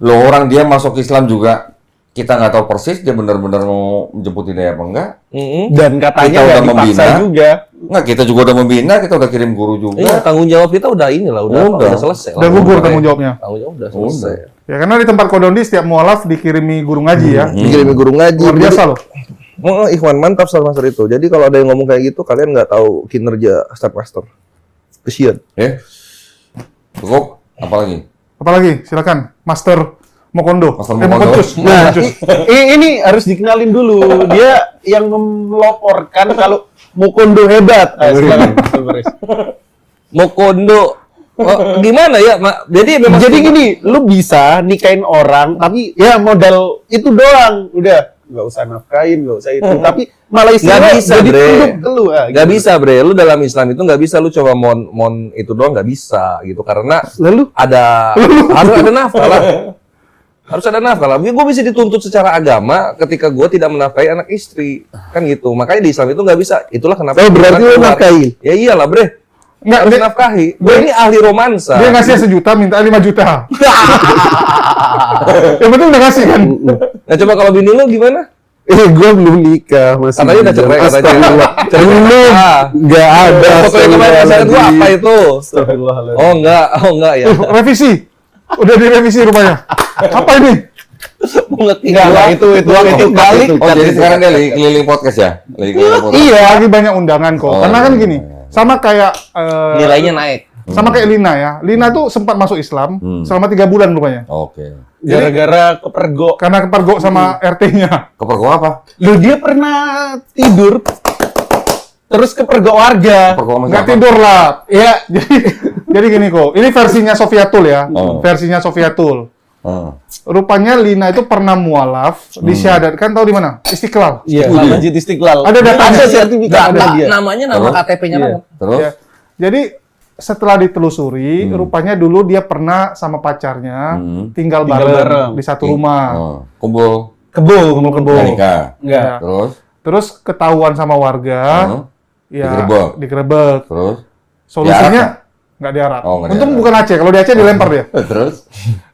Loh, orang dia masuk Islam juga, kita nggak tahu persis dia benar-benar mau jemput hidayah apa enggak. Mm-mm. Dan katanya Kita nggak udah dipaksa membina. juga. Enggak, kita juga udah membina, kita udah kirim guru Iya, juga. tanggung jawab kita udah inilah, udah Udah. selesai. Udah gugur tanggung jawabnya. Tanggung jawab udah selesai. Udah. Ya karena di tempat Kodondi setiap mualaf dikirimi guru ngaji ya. Dikirimi guru ngaji. Luar biasa loh. Oh, Ikhwan, mantap Start Master itu. Jadi kalau ada yang ngomong kayak gitu, kalian nggak tahu kinerja Start Master. Kesian. Cukup? Apalagi? Apalagi, silakan, Master Mokondo. Master Mokondo. Mokoncus. Nah, Mokoncus. ini harus dikenalin dulu. Dia yang meloporkan kalau Mokondo hebat. Silakan, Mas Baris. Mokondo. Oh, gimana ya? Jadi memang Jadi gini, lu bisa nikahin orang, tapi ya modal itu doang. Udah, nggak usah nafkahin, nggak usah itu. Tapi malah nggak istrinya bisa, jadi Bre. tunduk ke lu. Nggak bisa, Bre. Lu dalam Islam itu nggak bisa lu coba mon itu doang, nggak bisa gitu. Karena Lalu? harus ada nafkah lah. Harus ada nafkah lah. Gue bisa dituntut secara agama ketika gue tidak menafkahi anak istri. Kan gitu. Makanya di Islam itu nggak bisa. Itulah kenapa. Oh, berarti lu keluar. nafkahin? Ya iyalah, Bre. Nggak, Harus dia- nafkahi. Gue ini ahli romansa. Dia ngasih 1 juta, minta 5 juta. Yang penting udah ngasih kan? Nah, coba kalau bini lu gimana? Gue belum nikah, masih. Katanya udah cerai, katanya. Astagfirullah. Belum. Ah. Nggak ada. Foto yang kemarin pasangan gua apa itu? Astagfirullahaladzim. Oh enggak ya. Revisi. Udah direvisi rupanya. Apa ini? Enggak lah, itu balik. Oh, jadi sekarang dia lagi keliling podcast ya? Lagi keliling podcast. Iya, lagi banyak undangan kok. Oh, Karena kan iya. gini, sama kayak Nilainya naik. sama kayak Lina ya. Lina tuh sempat masuk Islam selama 3 bulan rupanya. Oke. Gara-gara kepergok. Karena kepergok sama RT-nya. Kepergok apa? Loh, dia pernah tidur terus kepergok warga. Kepergok sama Nggak siapa? tidur lah. Ya, Jadi gini kok, ini versinya Sofiatul ya. Oh. Versinya Sofiatul. Oh. Rupanya Lina itu pernah mualaf, disyahadatkan tahu di mana? Istiqlal. iya, Masjid Istiqlal. Ada datanya. Ada sertifikatnya dia. Namanya nama Terus? KTP-nya Iya. banget. Terus? Ya. Jadi setelah ditelusuri, rupanya dulu dia pernah sama pacarnya tinggal bareng di satu rumah. Oh. Kumpul. Kumpul Nggak nikah. Enggak. Ya. Terus? Terus ketahuan sama warga, Hmm. ya Digerebek. digerebek. Terus? Solusinya nggak diarak. Oh, nggak Untung diarak. bukan Aceh. Kalau di Aceh dilempar dia. Terus?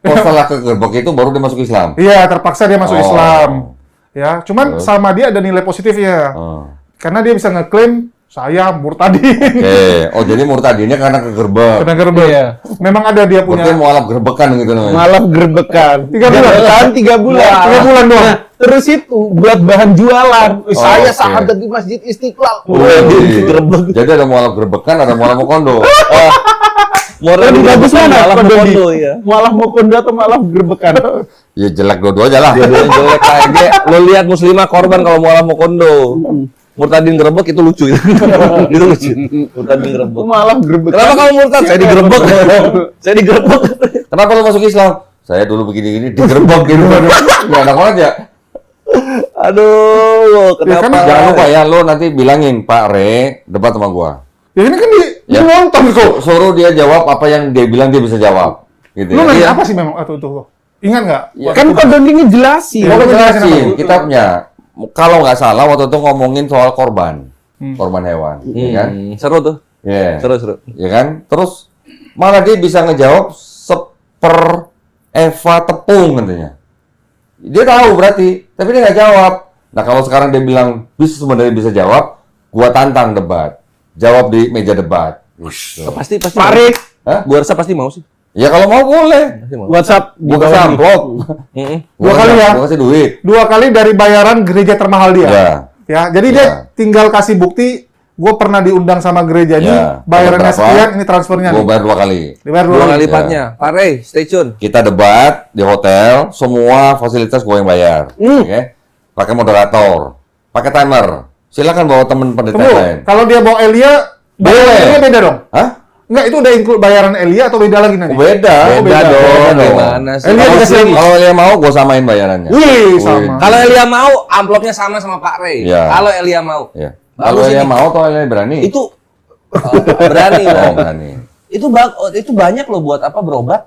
Oh, setelah ke gerbek itu baru dia masuk Islam? Iya, terpaksa dia masuk Oh. Islam. Ya, cuman Terus? sama dia ada nilai positifnya. Oh. Karena dia bisa ngeklaim Saya Murtadin. Oh jadi murtadinnya karena kegerbek. Kena gerbek. Iya. Memang ada dia punya. Berarti mualaf gerbekan gitu namanya. Malah gerbekan. 3 bulan. Bertahan 3 bulan. 3 bulan doang. Nah, terus itu buat bahan jualan. Saya oke. sahadat di Masjid Istiqlal. Wih. Jadi ada mualaf gerbekan, ada mualaf mokondo. Lebih Lebih bagus mana? malah Kondo di? Mokondo, ya. Malah Mokondo atau malah gerbekan? Ya jelek dua-dua aja lah. Dua-duanya jelek aja. Lo lihat muslimah korban kalau mualaf Mokondo. Murtadin gerebek itu lucu itu. Itu lucu. Murtadin gerebek. Malah gerbekan. Kenapa kamu murtad? Saya digerebek. Saya digerebek. Kenapa lu masuk Islam? Saya dulu begini-gini digerebek gitu. Ya enak banget ya. Aduh, kenapa? Jangan lupa ya, lo nanti bilangin Pak Re debat sama gua. Ya ini kan Ya. nonton kok. Suruh dia jawab apa yang dia bilang dia bisa jawab. Gitu Lu ya. nanya Iya. apa sih memang? Tuh. Ingat nggak? Kan Kodondingnya jelasin. Gua Jelasin jelasin apa? kitabnya. Kalau nggak salah waktu itu ngomongin soal korban, korban hewan, ya kan? Seru tuh. Iya. Seru. Ya kan? Terus malah dia bisa ngejawab Eva tepung katanya. Dia tahu berarti, tapi dia nggak jawab. Nah kalau sekarang dia bilang sebenarnya bisa jawab, gua tantang debat, jawab di meja debat. Gitu. Pasti. Pak Re, Hah? Gua rasa pasti mau sih. Ya kalau mau boleh. Pasti mau. WhatsApp Gua kasih amplop. Dua kali ya? Gua kasih duit. 2 kali dari bayaran gereja termahal dia. Ya. Ya, jadi Ya. dia tinggal kasih bukti. Gue pernah diundang sama gereja ini, Ya. bayarannya Berapa? sekian, ini transfernya. Gua nih. bayar 2 kali. Dibayar Dua 2 kali kali. lipatnya. Pak Rey, stay tune. Kita debat di hotel, semua fasilitas gua yang bayar. Oke. Pakai moderator, pakai timer. Silakan bawa teman pendeta Tunggu, lain. kalau dia bawa Elia, Boleh. Elia beda dong? Hah? Enggak, itu udah include bayaran Elia atau beda lagi nanti? Beda. Beda dong. Gimana sih? Elia Kalau dikasih lagi. kalau Elia mau, gua samain bayarannya. Wih, sama. Kalau Elia mau, amplopnya sama Pak Rey. Iya. Kalau Elia mau. Ya. Bagus Kalau Elia ini. mau, atau Elia berani? Itu berani Oh, loh. berani. Itu banyak loh buat apa berobat?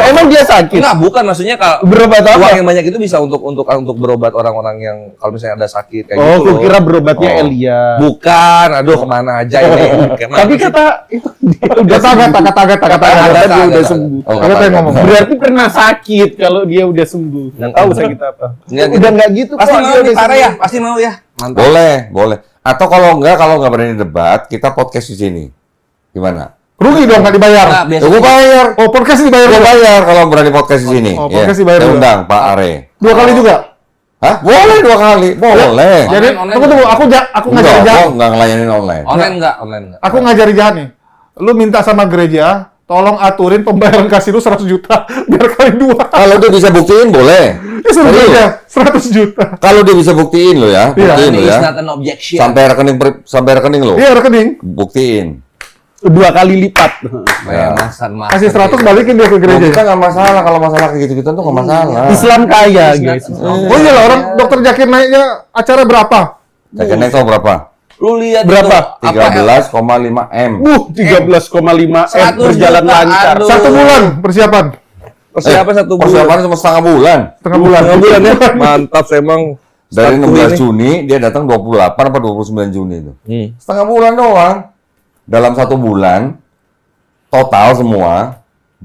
Emang dia sakit? Enggak, bukan maksudnya kalau Berobat apa? uang yang banyak itu bisa untuk berobat orang-orang yang kalau misalnya ada sakit kayak Oh, gitu. gue loh. kira berobatnya Oh. Elia. Bukan, aduh kemana aja ini. Kemana Tapi sih? kata itu dia udah Kata sembuh. kata. Dia udah Kata. sembuh. Oh, Kata yang ngomong. Berarti pernah sakit kalau dia udah sembuh. Nggak tahu sakit apa. Nggak gitu. Udah nggak gitu Pasti kok, mau dia nih udah Pak Rey ya, sembuh. pasti mau ya. Mantap. Boleh. Atau kalau nggak berani debat, kita podcast di sini. Gimana? Rugi dong, nggak dibayar. Nah, Ya, gua bayar. Oh, podcast dibayar Gua dulu. bayar kalau berani podcast di sini. Oh, Ya. podcast dibayar Saya dulu. undang Pak Are. 2 kali juga. Hah? Boleh 2 kali. Boleh. Jadi, Online. tunggu, aku Enggak, ngajari jahat. gua nggak ngelayanin online. Online enggak? Aku ngajari jahat nih. Lu minta sama gereja, tolong aturin pembayaran kasih lu 100 juta biar kali 2. Kalau dia bisa buktiin boleh. Ya suruh Serius. gereja 100 juta. Kalau dia bisa buktiin lo ya, Iya. buktiin lo It's ya. not an objection. Sampai rekening lo. Iya, rekening. Buktiin. 2 kali lipat. Masan. Kasih 100 balikin dia ke gereja. Kita nggak masalah kalau masalah kayak gitu-gitu tuh nggak masalah. Islam kaya, guys. Oh iya lah, orang dokter Zakir naiknya acara berapa? Rekening tau berapa? Lu lihat Berapa? itu, 13,5 M. 13,5 M 100 berjalan juta, lancar. aduh. 1 bulan persiapan. Persiapan 1 bulan. Persiapan cuma setengah bulan. Setengah bulan. Setengah bulan ya. Mantap emang. Dari Satu 16 ini. Juni dia datang 28 apa 29 Juni itu. Hmm. Setengah bulan doang. Dalam 1 bulan total semua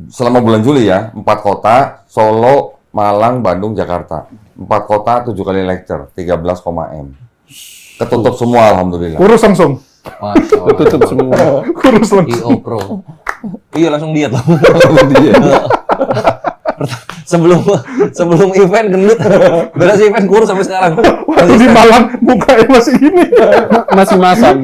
selama bulan Juli ya, 4 kota, Solo, Malang, Bandung, Jakarta. 4 kota 7 kali lecture, 13, M. Ketutup semua alhamdulillah. Kurus langsung. Masya Allah. Tutup semua. Kurus langsung. IO Pro. Iya langsung diet loh. Dia. sebelum event gendut. Beres event kurus sampai sekarang. Waktu di Malang mukanya masih gini. Masih masam.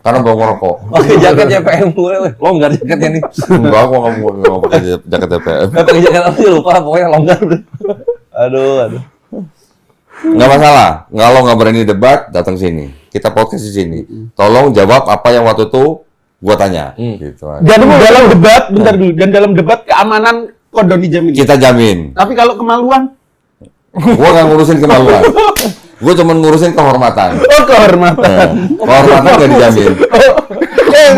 Karena belum ngerokok. Pakai jaket JPM gue, longgar jaketnya nih. Enggak, gua nggak mau pakai jaket DPM. Pakai jaket apa sih lupa, pokoknya longgar udah. Aduh. Nggak masalah. Kalau nggak berani debat, datang sini. Kita podcast di sini. Tolong jawab apa yang waktu itu gua tanya. Gitu aja. Dan dalam debat, bentar dulu. Dan dalam debat keamanan kodon dijamin. Kita jamin. Tapi kalau kemaluan, Gua nggak ngurusin kemaluan. Gua cuma ngurusin kehormatan. oh kehormatan. Kehormatan nggak dijamin.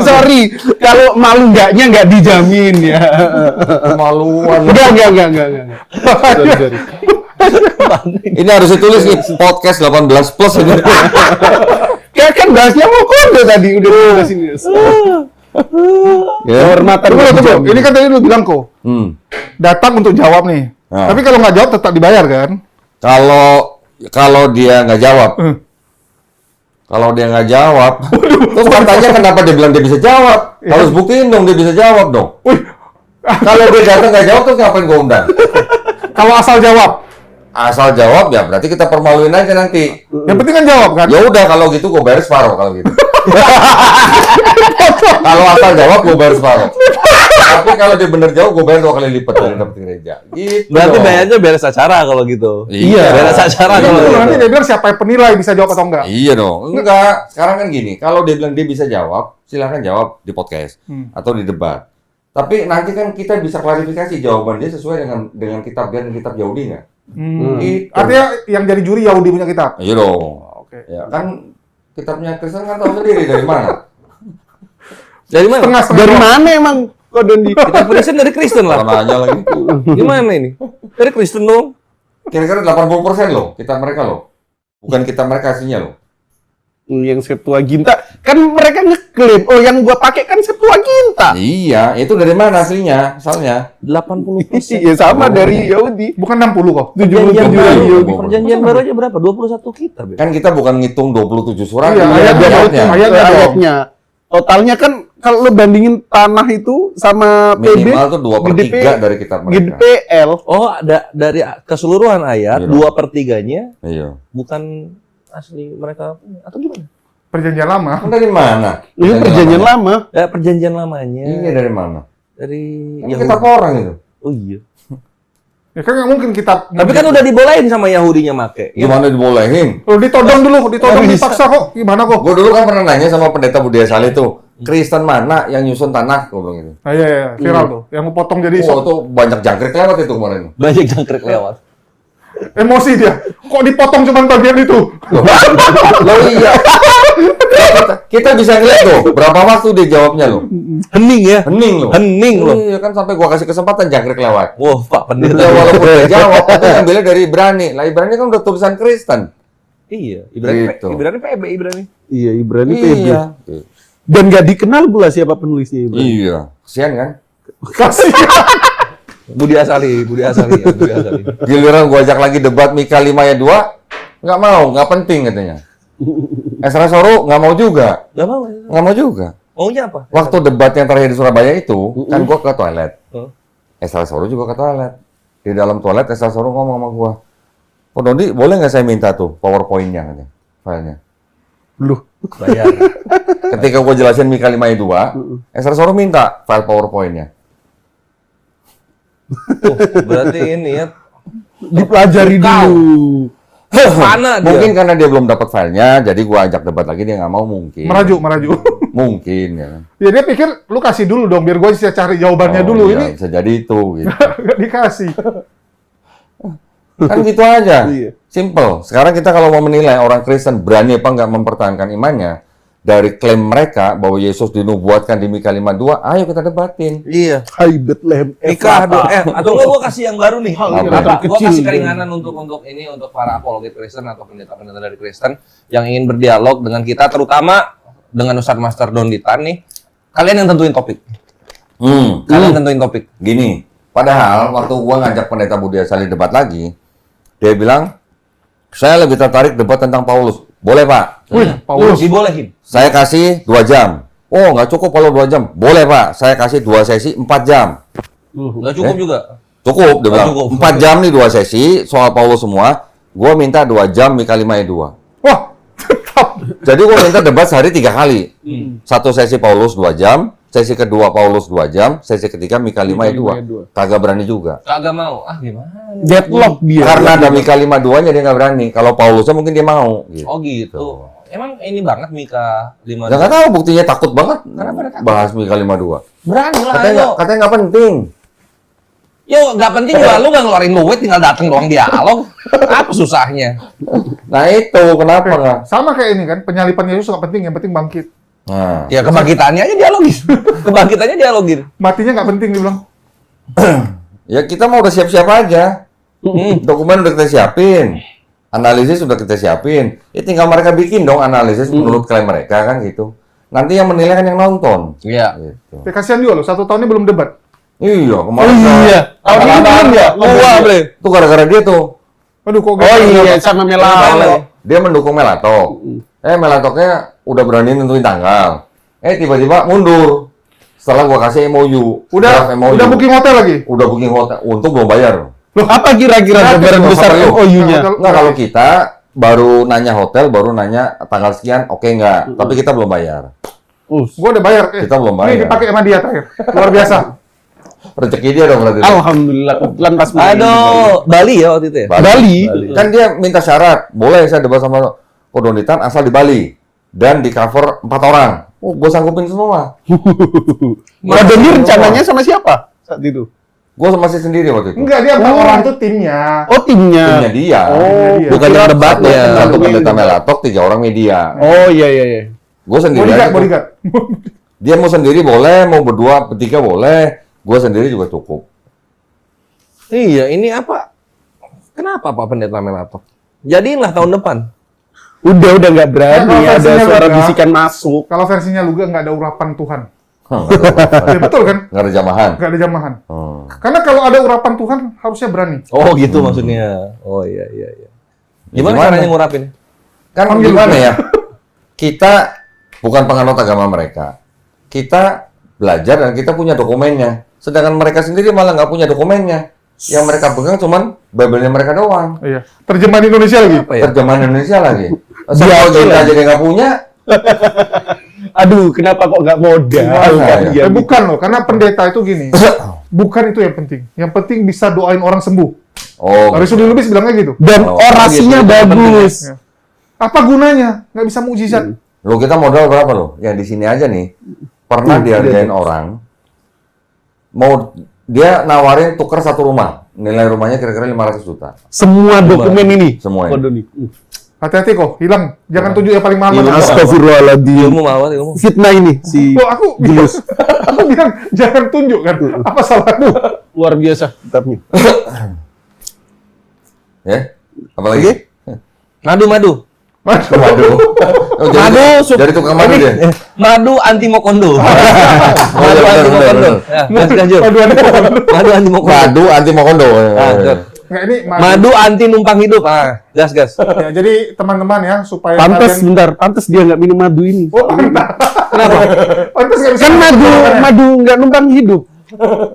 Sorry, kalau malu nggak dijamin ya. Kemaluan. Enggak. Sorry. Ini harus ditulis nih podcast 18 plus ini. Kayak kan bahasnya mau kode tadi udah di sini. Ya. Kehormatan Tunggu, nggak tunggu. dijamin. Ini kan tadi lu bilang kok, datang untuk jawab nih. Ah. Tapi kalau nggak jawab tetap dibayar kan? Kalau dia nggak jawab, Kalau dia nggak jawab, terus katanya kenapa dia bilang dia bisa jawab? Harus buktiin dong dia bisa jawab dong. Kalau dia datang nggak jawab, terus ngapain gue undang? Kalau asal jawab. Asal jawab ya berarti kita permaluin aja nanti. Yang penting kan jawab kan? Ya udah kalau gitu gue bayar separuh kalau gitu. Kalau asal jawab gue bayar separuh. Tapi kalau dia bener jawab gue bayar 2 kali lipat dari dapat gereja. Gitu. Berarti dong. bayarnya beres acara kalau gitu. Iya. Beres acara Itu kalau gitu. nanti dia bilang siapa yang penilai bisa jawab atau enggak. Iya dong. Enggak. Sekarang kan gini, kalau dia bilang dia bisa jawab, silahkan jawab di podcast atau di debat. Tapi nanti kan kita bisa klarifikasi jawaban dia sesuai dengan kitab dan kitab Yahudi nggak? Gitu. Artinya yang jadi juri Yahudi punya kitab. Iya dong. Oke. Ya kan kitabnya Kristen kan tahu sendiri dari mana. Dari mana? Setengah-setengah. Dari mana emang kok Dondi? Kita Kristen dari Kristen lah. Sama aja lagi. Gimana ini? Dari Kristen dong. Kira-kira 80% loh kitab mereka loh. Bukan kitab mereka aslinya loh. Yang Septuaginta kan mereka ngeklaim, oh yang gua pakai kan Septuaginta. Iya, itu dari mana aslinya? Asalnya. 80%. Iya sama dari Yahudi. Bukan 60 kok. 77 Perjanjian dari baru. Yahudi. Perjanjian baru aja berapa? 21 kitab ya? Kan kita bukan ngitung 27 surat, Iya, ini ayatnya. ayatnya. Ayatnya dong. Ayatnya. Totalnya kan kalau lo bandingin tanah itu sama PB Minimal tuh 2/3 dari kitab mereka. GDPL. Oh, ada dari keseluruhan ayat Iya. 2/3-nya Iya. bukan asli mereka punya. Atau gimana? Perjanjian lama. Kan dari mana? Ini perjanjian lama. Perjanjian lamanya Iya dari mana? dari Kan Yahudi. kitab orang itu. Oh iya. Ya kan nggak mungkin kitab. Tapi kan udah dibolehin sama Yahudinya make. Ya. Gimana dibolehin? Oh, ditodong dulu, ditodong dipaksa kok. Gimana kok? Gue dulu kan pernah nanya sama pendeta Budia Saleh tuh, Kristen mana yang nyusun tanah? Gue bilang gitu. Ah, iya, viral tuh. Yang mau potong jadi Oh, tuh banyak jangkrik lewat itu kemarin. Banyak jangkrik lewat. emosi dia. Kok dipotong cuma bagian itu? Loh iya. Kita bisa ngeliat tuh, berapa waktu dia jawabnya loh. Hening ya. Hening loh. Hening loh. Iya kan sampai gua kasih kesempatan jangkrik lewat. Wah, Pak Pendeta. Ya walaupun dia jawab, tapi ngambilnya dari Ibrani. Lah Ibrani kan udah tulisan Kristen. Iya, Ibrani Gitu. Ibrani PB Ibrani. Iya, Ibrani PB. Iya. Dan gak dikenal pula siapa penulisnya Ibrani. Iya. Kasian kan? Kasih. Budi Asali ya, Budi Asali. Giliran gua ajak lagi debat Mika 5 ayat 2, nggak mau, nggak penting katanya. Esra Soru nggak mau juga. Gak mau. Nggak mau juga. Maunya apa? Waktu debat yang terakhir di Surabaya itu, kan gua ke toilet. Oh. Esra Soru juga ke toilet. Di dalam toilet Esra Soru ngomong sama gua, "Oh Dondi, boleh nggak saya minta tuh PowerPoint-nya katanya, filenya?" Loh, Bayar. Ketika gua jelasin Mika 5 ayat 2, Esra Soru minta file PowerPoint-nya. Oh, berarti ini ya. dipelajari dulu. Mana dia? Mungkin karena dia belum dapat filenya, jadi gua ajak debat lagi dia nggak mau mungkin. Meraju. Mungkin ya. Ya dia pikir lu kasih dulu dong biar gue bisa cari jawabannya Oh, dulu. iya, Ini bisa jadi itu gitu. nggak dikasih. Kan gitu aja. Iya. Simple. Sekarang kita kalau mau menilai orang Kristen berani apa nggak mempertahankan imannya dari klaim mereka bahwa Yesus dinubuatkan di Mika 5:2, ayo kita debatin. Iya. Hai Bethlehem. Nikah dong. Atau enggak gua kasih yang baru nih. Apa? Gua kasih keringanan untuk ini untuk para apologet Kristen atau pendeta-pendeta dari Kristen yang ingin berdialog dengan kita, terutama dengan Ustadz Master Donditan nih. Kalian yang tentuin topik. Kalian tentuin topik. Gini, padahal waktu gua ngajak pendeta Budia Salih debat lagi, dia bilang, saya lebih tertarik debat tentang Paulus. Boleh Pak? Wih, Paulus. Dibolehin. Saya kasih 2 jam. Oh, nggak cukup kalau 2 jam. Boleh Pak, saya kasih 2 sesi 4 jam. Enggak cukup juga. Cukup, dia bilang. Cukup. 4 jam nih 2 sesi, soal Paulus semua. Gua minta 2 jam Mika 5 ayat 2. Wah, tetap. Jadi gua minta debat sehari 3 kali. Satu sesi Paulus 2 jam, sesi kedua Paulus 2 jam, sesi ketiga Mika 5 ayat 2. Kagak berani juga. Kagak mau. Ah, gimana? Deadlock dia. Karena ada Mika 5:2-nya dia nggak berani. Kalau Paulusnya mungkin dia mau. Gitu. Oh gitu. Emang ini banget Mika 5. Ya nggak tahu, buktinya takut banget. Karena pada takut. Bahas Mika 5:2. Berani lah, Katanya ayo. nggak penting. Yo, nggak penting juga lu nggak ngeluarin duit, tinggal datang doang dialog. Apa susahnya? Nah itu kenapa nggak? Sama kayak ini kan, penyalipan Yesus nggak penting, yang penting bangkit. Nah, Ya kebangkitannya aja dialogin. Kebangkitannya dialogin. Matinya nggak penting, dia bilang. ya kita mau udah siap-siap aja. Dokumen udah kita siapin. Analisis sudah kita siapin. Ya tinggal mereka bikin dong analisis menurut klaim mereka kan gitu. Nanti yang menilai kan yang nonton. Iya. Gitu. Ya kasihan juga loh, 1 tahun ini belum debat. Iya, kemarin. Tahun ini belum ya? Gua, Bre. Itu gara-gara dia tuh. Aduh, kok Oh iya, sama Melao. dia mendukung Melatok. Melatoknya udah berani nentuin tanggal. Tiba-tiba mundur. Setelah gua kasih MOU. Udah booking hotel lagi? Udah booking hotel. Untung belum bayar. Loh, apa kira-kira gambaran besar MOU-nya? Nggak, kalau kita baru nanya hotel, baru nanya tanggal sekian, oke nggak. Tapi kita belum bayar. Gua udah bayar. Kita belum bayar. Ini dipakai sama dia terakhir. Luar biasa. Rezeki dia dong berarti. Alhamdulillah, kebetulan pas main. Aduh, Bali ya waktu itu ya? Bali. Kan dia minta syarat, boleh saya debat sama Kodonitan asal di Bali dan di cover 4 orang. Gue sanggupin semua. Madoni rencananya sama siapa saat itu? Gue masih sendiri waktu itu. Enggak, dia 4 orang itu timnya. Oh, timnya. Timnya dia. Oh, Bukan yang debatnya. Satu pendeta Melatok, 3 orang media. Oh, iya. Gue sendiri aja. Bodyguard. Dia mau sendiri boleh, mau berdua, bertiga boleh. Gue sendiri juga cukup. Iya, ini apa? Kenapa Pak Pendeta Melatok? Jadiinlah tahun depan. Udah nggak berani, Ya, kalau ada versinya suara Luga, bisikan masuk. Kalau versinya Luga nggak ada urapan Tuhan. Nggak Ya, betul kan? ada jamahan. Nggak ada jamahan. Hmm. Karena kalau ada urapan Tuhan, harusnya berani. Oh, gitu maksudnya. Oh, iya. Gimana Gimana? caranya ngurapin? Kan gimana ya? Kita bukan penganut agama mereka. Kita belajar dan kita punya dokumennya. Sedangkan mereka sendiri malah nggak punya dokumennya. Yang mereka pegang cuman Bible-nya mereka doang. Iya. Terjemahan Indonesia lagi. Apa ya? Terjemahan Indonesia lagi. Kalau kita aja nggak punya, Aduh, kenapa kok nggak modal? Gimana ya? Bukan loh, karena pendeta itu gini. Bukan itu yang penting. Yang penting bisa doain orang sembuh. oh, Rasul Lubis bilangnya gitu. Dan Oh, orasinya gitu, itu bagus. Ya. Apa gunanya? Nggak bisa mukjizat. lo kita modal berapa lo? Yang di sini aja nih, pernah dihargain orang, mau dia nawarin tuker 1 rumah, nilai rumahnya kira-kira 500 juta. Semua dokumen ini. Semua ini. Kodoni. Hati-hati kok, hilang. Jangan tunjuk yang paling mahal. Ilmu. Astagfirullahaladzim. Ilmu mawar, ilmu. Fitnah ini si Loh, aku bilang, aku bilang jangan tunjuk kan. Apa salahnya? luar biasa kitabnya. Ya? Apalagi? Madu. Waduh. Oh, jadi tukang madu dia. Madu anti mokondo. iya, Madu anti benar, mokondo. benar. Ya, lanjut. Madu anti mokondo. Madu anti mokondo. Lanjut. Nggak, ini Madu anti numpang hidup. Gas. Ya, jadi teman-teman ya, supaya Pantes kalian... bentar, pantes dia nggak minum madu ini. Oh, kenapa? Pantes nggak bisa. Kan madu nggak numpang hidup.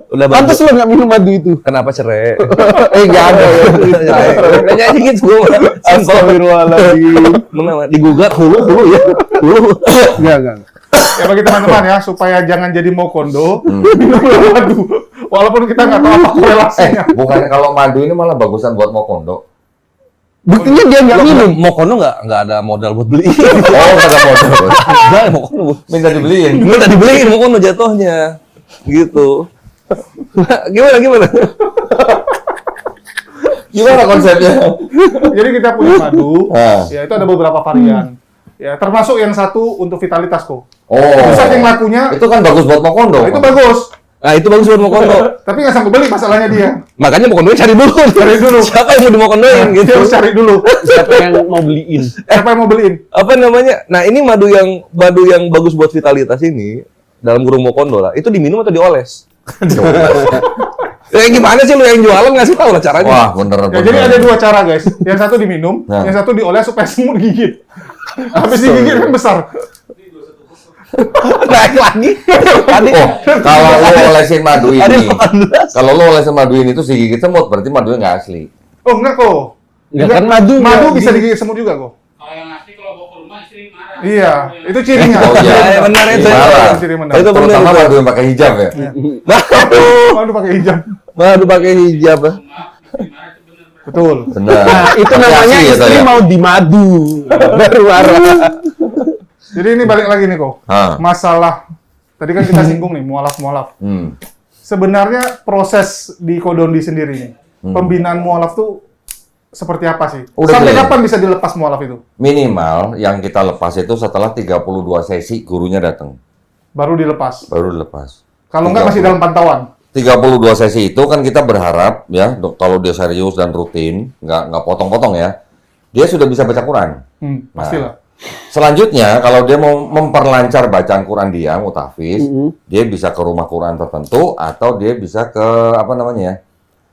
Udah Pantes bagus. lo nggak minum madu itu. Kenapa cerai? Nggak ada ya. Kayaknya dikit gua. Astagfirullahaladzim. Mengapa? Digugat hulu ya. Hulu. Nggak. Ya bagi teman-teman ya, supaya jangan jadi mokondo, minumlah madu. Walaupun kita nggak tahu apa korelasinya. Bukan kalau madu ini malah bagusan buat mokondo. Buktinya dia nggak minum. Mokondo nggak ada modal buat beli. Oh, kata mokondo. Enggak, Mokondo. Minta dibeliin. Minta dibeliin Mokondo jatuhnya. Gitu. Gimana? Gimana konsepnya? Jadi kita punya madu, Ah. ya itu ada beberapa varian. Ya, termasuk yang satu untuk vitalitas kok. Oh. Saking lakunya, Itu kan bagus buat mokondo. itu bagus. Nah, itu bagus buat Mokondo. Tapi nggak sanggup beli masalahnya dia. Makanya Mokondonya cari dulu. Cari dulu. Siapa yang mau dimokondoin Dia gitu. harus cari dulu. Siapa yang mau beliin? Siapa yang mau beliin? Apa namanya? Nah, ini madu yang bagus buat vitalitas ini dalam kurung Mokondo lah. Itu diminum atau dioles? Ya gimana sih lu yang jualan ngasih tahu lah caranya. Wah, bener. Ya, jadi ada 2 cara guys. Yang satu diminum, Nah. yang satu dioles supaya semut gigit. Habis digigit kan besar. Naik lagi. Tadi Oh, kalau lo olesin madu tadi ini, 18. kalau lo olesin madu ini tuh digigit semut, berarti madunya nggak asli. Oh enggak kok. Enggak, kan madu Madu nggak bisa digigit semut juga kok. Kalau yang asli kalau bawa ke rumah istri marah. Iya, itu cirinya. Oh, iya. Ya, benar itu. Salah. Ciri benar. Itu benar. Terutama itu. madu yang pakai hijab ya. Madu pakai hijab. Madu pakai hijab. Maaf, istri marah itu benar. Betul. Benar. Nah, itu Tapi namanya asli ya, istri saya. mau dimadu. Baru marah. Jadi ini balik lagi nih kok. Hah. Masalah tadi kan kita singgung nih mualaf. Hmm. Sebenarnya proses di Kodondi sendiri nih, pembinaan mualaf tuh seperti apa sih? Udah Sampai clear. kapan bisa dilepas mualaf itu? Minimal yang kita lepas itu setelah 32 sesi gurunya datang, Baru dilepas. baru dilepas. Kalau nggak masih dalam pantauan. 32 sesi itu kan kita berharap ya, kalau dia serius dan rutin, nggak potong-potong ya, dia sudah bisa baca Quran. Pastilah. Selanjutnya, kalau dia mau memperlancar bacaan Quran dia, mutafiz, dia bisa ke rumah Quran tertentu atau dia bisa ke apa namanya,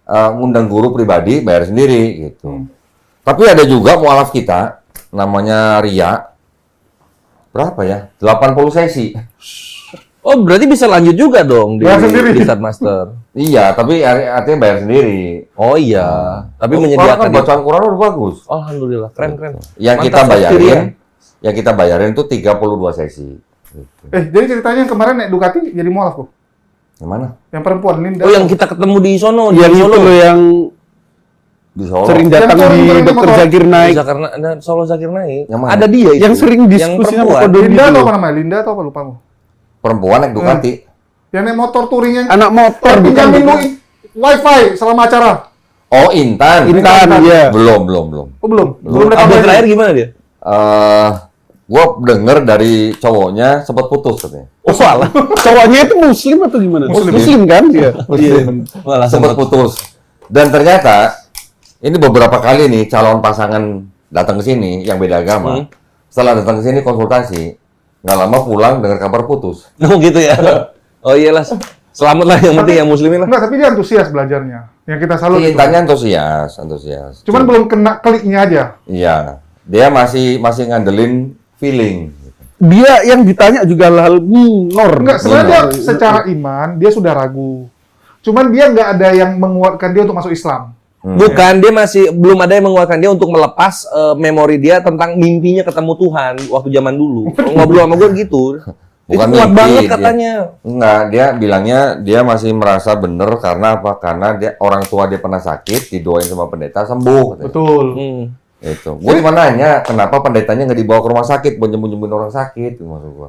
ngundang guru pribadi, bayar sendiri gitu. Tapi ada juga mualaf kita namanya Ria. Berapa ya? 80 sesi. Oh, berarti bisa lanjut juga dong di Bayar sendiri. Start Master. Iya, tapi artinya bayar sendiri. Oh iya, tapi Orang menyediakan kan bacaan Quran udah bagus. Alhamdulillah, keren. Yang Mantap, kita Fikri, bayarin, yang kita bayarin itu 32 sesi. Jadi ceritanya yang kemarin naik Ducati jadi mualaf kok. Yang mana? Yang perempuan Linda. Oh, yang kita ketemu di sono, di Yang itu Solo. loh yang Di Solo. sering datang Yang di turun Dokter motor. Zakir naik. Karena Solo Zakir naik. Yang mana? Ada dia itu. Yang sering Yang diskusi sama perempuan. Kodo Linda gitu atau loh. apa namanya? Linda atau apa lupa aku. Perempuan naik Ducati. Yang naik motor touring yang Anak motor bukan pinjamin lu wifi selama acara. Oh, Intan. Intan, iya. Belum. Oh belum dapat Update kabar. terakhir gimana dia? Gua denger dari cowoknya sempat putus katanya. Oh, salah. Cowoknya itu muslim atau gimana? Muslim kan dia. Malah Sempat putus. Dan ternyata ini beberapa kali nih calon pasangan datang ke sini yang beda agama. Setelah datang ke sini konsultasi, nggak lama pulang dengar kabar putus. Oh gitu ya. Oh iyalah. Selamat lah, yang penting yang muslimin lah. Enggak, tapi dia antusias belajarnya. Yang kita salut Si itu. Intannya antusias. Cuman belum kena kliknya aja. Iya, dia masih ngandelin feeling. Dia yang ditanya juga hal minor. Enggak, sebenarnya dia secara iman dia sudah ragu. Cuman dia nggak ada yang menguatkan dia untuk masuk Islam. Bukan, dia masih belum ada yang menguatkan dia untuk melepas memori dia tentang mimpinya ketemu Tuhan waktu zaman dulu. Ngobrol sama gue gitu. Bukan itu kuat mimpi, banget dia- katanya. Enggak, dia bilangnya dia masih merasa bener karena apa? Karena dia orang tua dia pernah sakit, didoain sama pendeta sembuh. Katanya. Betul. Itu. Gue cuma nanya, kenapa pendetanya nggak dibawa ke rumah sakit buat nyembuhin orang sakit? Itu maksud gue.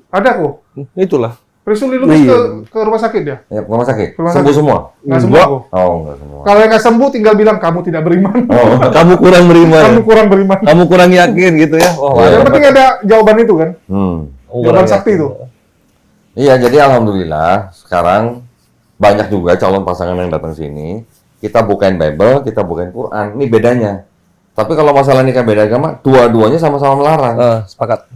Ada kok. Itulah. Priscil Lubis ke rumah sakit dia. Ya, ke rumah sakit. Ke rumah Sembuh sakit. semua. Nggak sembuh aku. Oh, enggak semua. Kalau yang nggak sembuh tinggal bilang kamu tidak beriman. Oh, Kamu kurang beriman. Kamu kurang beriman. Kamu kurang yakin gitu ya. Oh, Iya. Yang penting ada jawaban itu kan. Oh, Jawaban kurang sakti yakin. itu. Iya, jadi alhamdulillah sekarang banyak juga calon pasangan yang datang sini. Kita bukain Bible, kita bukain Quran. Ini bedanya. Tapi kalau masalah nikah beda agama, dua-duanya sama-sama melarang. Sepakat.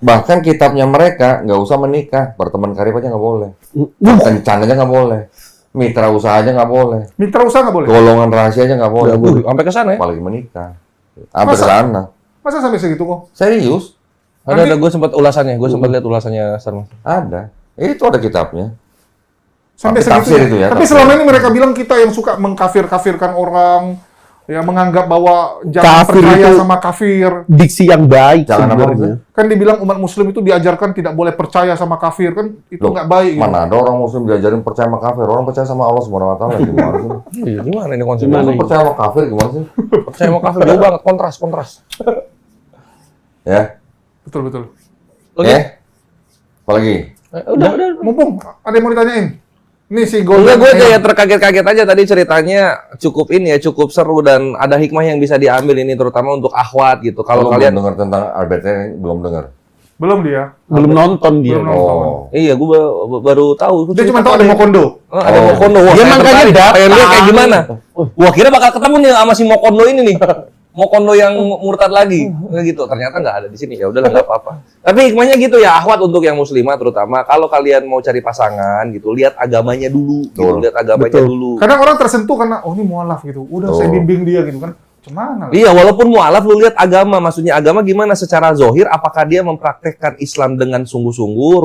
Bahkan kitabnya mereka nggak usah menikah, berteman karib aja nggak boleh, kencan aja nggak boleh, mitra usaha aja nggak boleh, Mitra usaha nggak boleh. golongan rahasia aja nggak boleh, Sampai ke sana ya. apalagi menikah. Sampai Masa? sana. Masa sampai segitu kok? Serius? Ada gue sempat ulasannya. Gue sempat lihat ulasannya Sarma. Ada. Itu ada kitabnya. Sampai Tapi tafsir segitu itu ya, Tapi tafsir. selama ini mereka bilang kita yang suka mengkafir-kafirkan orang, ya menganggap bahwa jangan Kafir percaya itu- sama kafir. Diksi yang baik Jangan apa sebenarnya. Kan dibilang umat muslim itu diajarkan tidak boleh percaya sama kafir, kan itu Loh, nggak baik gitu. Mana ada orang muslim diajarin percaya sama kafir? Orang percaya sama Allah Subhanahu wa taala gimana sih? Iya, gimana ini konsepnya? Masa percaya sama kafir gimana sih? Saya mau kafir jauh banget, kontras. Ya. Betul. Oke. Apalagi? Udah. Mumpung ada yang mau ditanyain. Ini si Golden. Enggak, gue Aeon. kayak terkaget-kaget aja tadi ceritanya cukup ini ya, cukup seru dan ada hikmah yang bisa diambil ini terutama untuk akhwat gitu. Kalau Lu kalian belum dengar tentang Albert Einstein, belum dengar. Belum dia. Belum nonton dia. Belum nonton. Oh. iya, gue baru tahu. Dia cuma tahu ada Mokondo. Ada Mokondo. Wah, Dia saya makanya tertarik. datang. Pengen lihat kayak gimana. Wah, kira bakal ketemu nih sama si Mokondo ini nih. Mokondo yang murtad lagi. Nggak gitu. Ternyata nggak ada di sini. Ya udahlah, nggak apa-apa. Tapi hikmahnya gitu ya, akhwat untuk yang muslimah terutama. Kalau kalian mau cari pasangan gitu, lihat agamanya dulu. Gitu. Betul. Lihat agamanya dulu. Kadang orang tersentuh karena oh ini mualaf gitu. Udah saya bimbing dia gitu kan. Cuman Iya, walaupun mualaf lu lihat agama, maksudnya agama gimana secara zohir, apakah dia mempraktekkan Islam dengan sungguh-sungguh,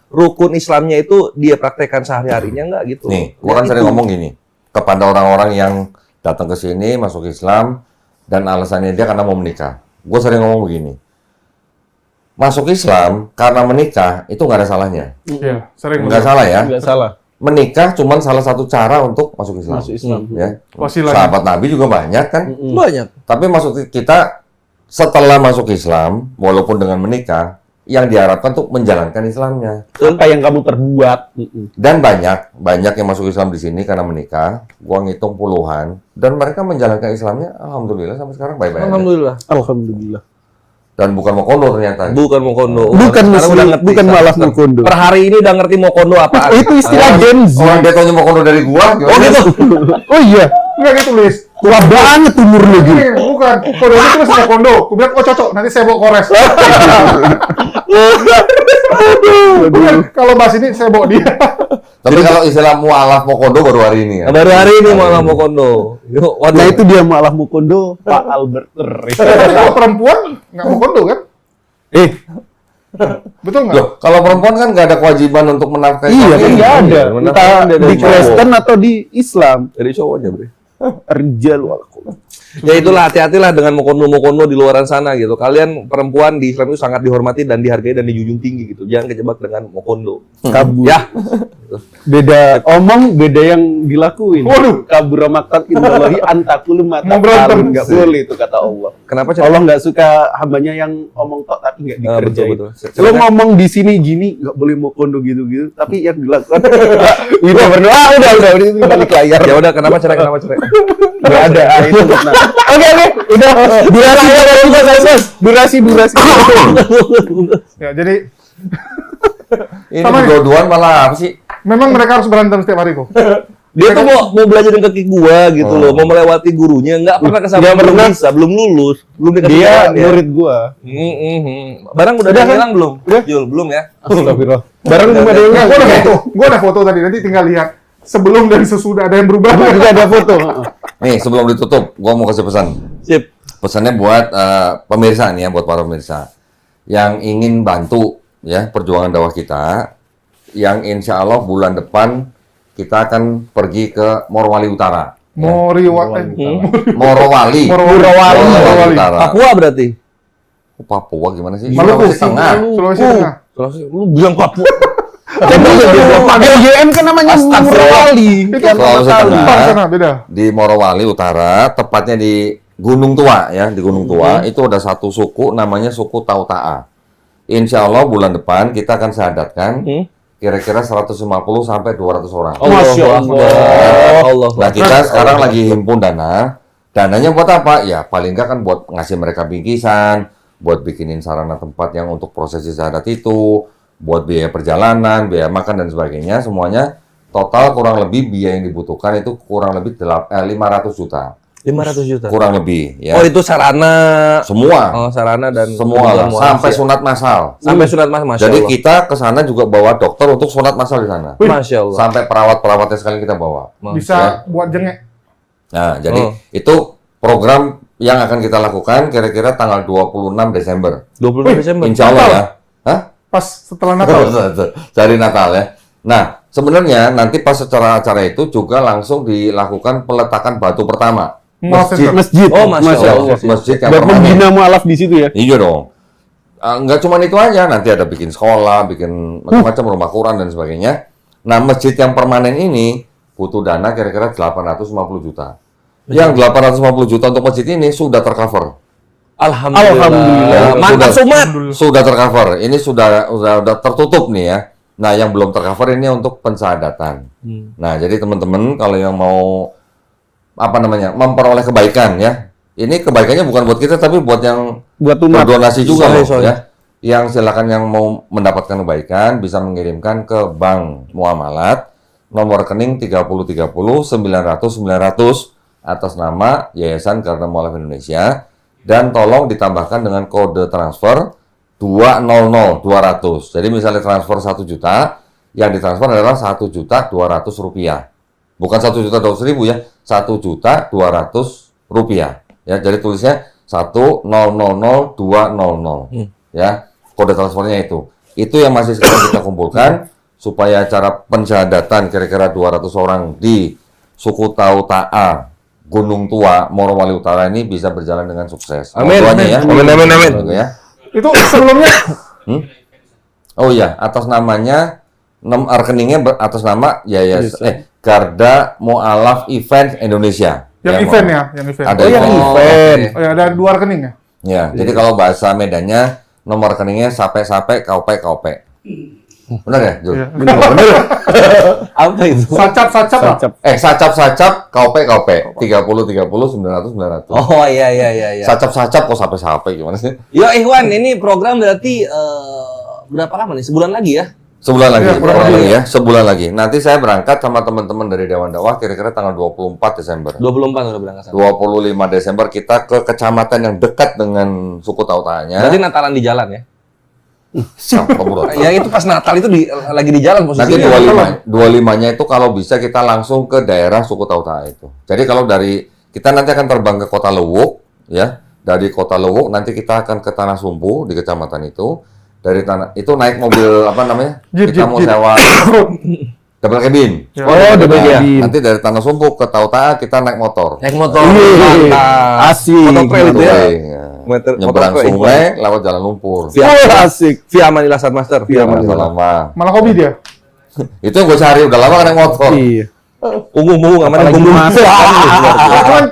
rukun Islamnya itu dia praktekkan sehari-harinya enggak gitu. Nih, gua kan sering ngomong gini kepada orang-orang yang datang ke sini masuk Islam dan alasannya dia karena mau menikah. Gua sering ngomong begini. Masuk Islam karena menikah itu nggak ada salahnya. Iya, sering. Nggak salah ya. Nggak salah. Menikah cuma salah satu cara untuk masuk Islam. Masuk Islam. Ya. Wasilah. Sahabat Nabi juga banyak kan. Banyak. Tapi maksud kita setelah masuk Islam, walaupun dengan menikah, yang diharapkan tuh menjalankan Islamnya. Apa yang kamu perbuat? Dan banyak yang masuk Islam di sini karena menikah. Gua ngitung puluhan dan mereka menjalankan Islamnya alhamdulillah sampai sekarang baik-baik aja. Alhamdulillah. Alhamdulillah. Dan bukan Mokondo ternyata. Bukan Mokondo. Bukan Sekarang muslim, udah ngerti. bukan malah Mokondo. Per hari ini udah ngerti Mokondo apaan. Itu istilah Gen Z. Orang dia taunya Mokondo dari gua. Oh gitu. Oh iya, Enggak dia tulis. tua banget umur lu gitu. Bukan. Kode itu tulis Mokondo. Aku bilang oh cocok, nanti saya bawa kores. Bukan, kalau bahas ini saya bawa dia. Tapi kalau istilah mualaf Mokondo baru hari ini ya. Baru hari ini malah mau kondo. Yuk, waduh. Nah itu dia malah Mukondo, Pak Albert Ries. Tapi kalau perempuan nggak mau kondo kan? Betul nggak? Loh, kalau perempuan kan nggak ada kewajiban untuk menafkahi Iya kan suami. nggak ada. Benar. Entah Dia dari di cowok. Kristen atau di Islam. Dari cowoknya, Bre. Rijal wal qawwam. Ya itulah, hati-hatilah dengan mokondo-mokondo di luaran sana gitu. Kalian perempuan di Islam itu sangat dihormati dan dihargai dan dijunjung tinggi gitu. Jangan kejebak dengan mokondo. Kabur. Ya, Beda omong, beda yang dilakuin. Waduh. Kabur makat indallahi antakulu mata. Mau berantem. Nggak boleh itu kata Allah. kenapa Allah nggak suka hambanya yang omong tok tapi nggak dikerjain. betul. Lo ngomong di sini gini nggak boleh mau kondo gitu-gitu, tapi yang dilakukan kita berdoa udah itu balik layar. Ya udah, kenapa cerai? Nggak ada itu. Nah. Oke, udah durasi. Ya, jadi Ini Sama ya? berdua-duaan malah apa sih? memang mereka harus berantem setiap hari kok. Dia tuh mau belajar dengan kaki gua gitu loh, mau melewati gurunya, nggak pernah kesampaian, belum bisa, belum lulus, belum dikasih Dia jalan ya. murid gua. Barang udah ada yang hilang belum? Udah. Jul, belum ya? Astagfirullah. Barang cuma ada yang Gua ada foto tadi, nanti tinggal lihat sebelum dan sesudah ada yang berubah. juga ada foto. Nih, sebelum ditutup, gua mau kasih pesan. Sip. Pesannya buat pemirsa nih ya, buat para pemirsa yang ingin bantu ya perjuangan dakwah kita, yang insya Allah bulan depan kita akan pergi ke Morowali Utara. Morowali. Morowali. Utara. Papua berarti? Oh, Papua gimana sih? Maluku. Sulawesi Tengah. Sulawesi Tengah. Lu bilang Papua. Panggil GM kan namanya Morowali. Itu Sulawesi Tengah. Utara sana beda. Di Morowali Utara, tepatnya di Gunung Tua ya, di Gunung Tua itu ada satu suku namanya suku Tauta'a. Insya Allah bulan depan kita akan syahadatkan kira-kira 150 sampai 200 orang. Masya Allah. Nah kita sekarang lagi himpun dana. Dananya buat apa? Ya paling nggak kan buat ngasih mereka bingkisan, buat bikinin sarana tempat yang untuk prosesi syahadat itu, buat biaya perjalanan, biaya makan dan sebagainya. Semuanya total kurang lebih biaya yang dibutuhkan itu kurang lebih 500 juta. 500 juta. Kurang lebih ya. Oh, itu sarana. Semua. Oh, sarana dan Semua lah, kebutuhan sampai mualaf ya. sunat massal. Sampai sunat mas, Masya Jadi Allah. kita ke sana juga bawa dokter untuk sunat massal di sana. Masya Allah. Sampai perawat-perawatnya sekali kita bawa. Bisa buat jengek. Nah, jadi itu program yang akan kita lakukan kira-kira tanggal 26 Desember. 26 Desember. Insya Allah ya. Hah? Pas setelah Natal. Dari Natal ya. Nah, sebenarnya nanti pas secara acara itu juga langsung dilakukan peletakan batu pertama. Masjid. Masjid. Oh, Masya Allah. Masjid yang Buat permanen. membina mualaf di situ ya. Iya dong. Nggak cuma itu aja, nanti ada bikin sekolah, bikin macam-macam rumah Quran dan sebagainya. Nah, masjid yang permanen ini butuh dana kira-kira 850 juta. Yang 850 juta untuk masjid ini sudah tercover. Alhamdulillah. Mantap, Sumat. Sudah tercover. Ini sudah tertutup nih ya. Nah, yang belum tercover ini untuk pensyahadatan. Nah, jadi teman-teman kalau yang mau memperoleh kebaikan ya. Ini kebaikannya bukan buat kita tapi buat yang Buat umat. berdonasi juga loh, Sorry. ya. Yang silakan yang mau mendapatkan kebaikan bisa mengirimkan ke Bank Muamalat nomor rekening 3030 900 900 atas nama Yayasan Garda Mualaf Indonesia dan tolong ditambahkan dengan kode transfer 200 200. Jadi misalnya transfer 1 juta, yang ditransfer adalah 1.200.000 rupiah. Bukan 1.200.000 ya, 1.200.000 rupiah. Ya, jadi tulisnya 1000200 ya, kode transfernya itu. Itu yang masih sekarang kita kumpulkan supaya acara pensyahadatan kira-kira 200 orang di suku Tauta'a Gunung Tua Morowali Utara ini bisa berjalan dengan sukses. Amin. Doanya ya. Amin. Ya. Itu sebelumnya Oh iya, atas namanya rekeningnya atas nama Yayasan Garda Mualaf Event Indonesia. yang event ya, yang event. Ada yang event. event. Oh ya, ada 2 rekening ya. Ya, jadi kalau bahasa Medannya nomor rekeningnya sape-sape kaupe. Benar ya, Jul? Iya. Bener. Apa itu? Sacap lah. Sacap kaupe 30 900 900. Oh, iya. Sacap kok sape-sape gimana sih? Yo, Ikhwan, ini program berarti berapa lama nih? Sebulan lagi ya? Sebulan lagi, Iya, kurang lebih. ya, sebulan lagi. Nanti saya berangkat sama teman-teman dari Dewan Dakwah kira-kira tanggal 24 Desember. 24 udah berangkat sana. 25 Desember kita ke kecamatan yang dekat dengan suku Tauta'anya. Berarti Natalan di jalan ya? Siapa bro? Ya itu pas Natal itu lagi di jalan Nanti posisinya. 25-nya itu kalau bisa kita langsung ke daerah suku Tautaha itu. Jadi kalau dari kita nanti akan terbang ke Kota Lewuk, ya. Dari Kota Lewuk nanti kita akan ke Tanah Sumpu di kecamatan itu. Dari tanah itu naik mobil apa namanya? Kita mau sewa double cabin. Ya. Oh, double Nah, cabin. nanti dari Tanah Sumpu ke Tautaha kita naik motor. Naik motor. Iya. Mantap. Asik. Motor trail itu ya. Ya. Motor- Nyebrang motor trail. sungai lewat jalan lumpur. Via, Oh, asik. via Manila Sat Master. Via Manila. Lama. Malah hobi dia. Itu yang gue cari udah lama kan naik motor. Iya. Ungu-ungu aman Apalagi ungu. masuk. Cuman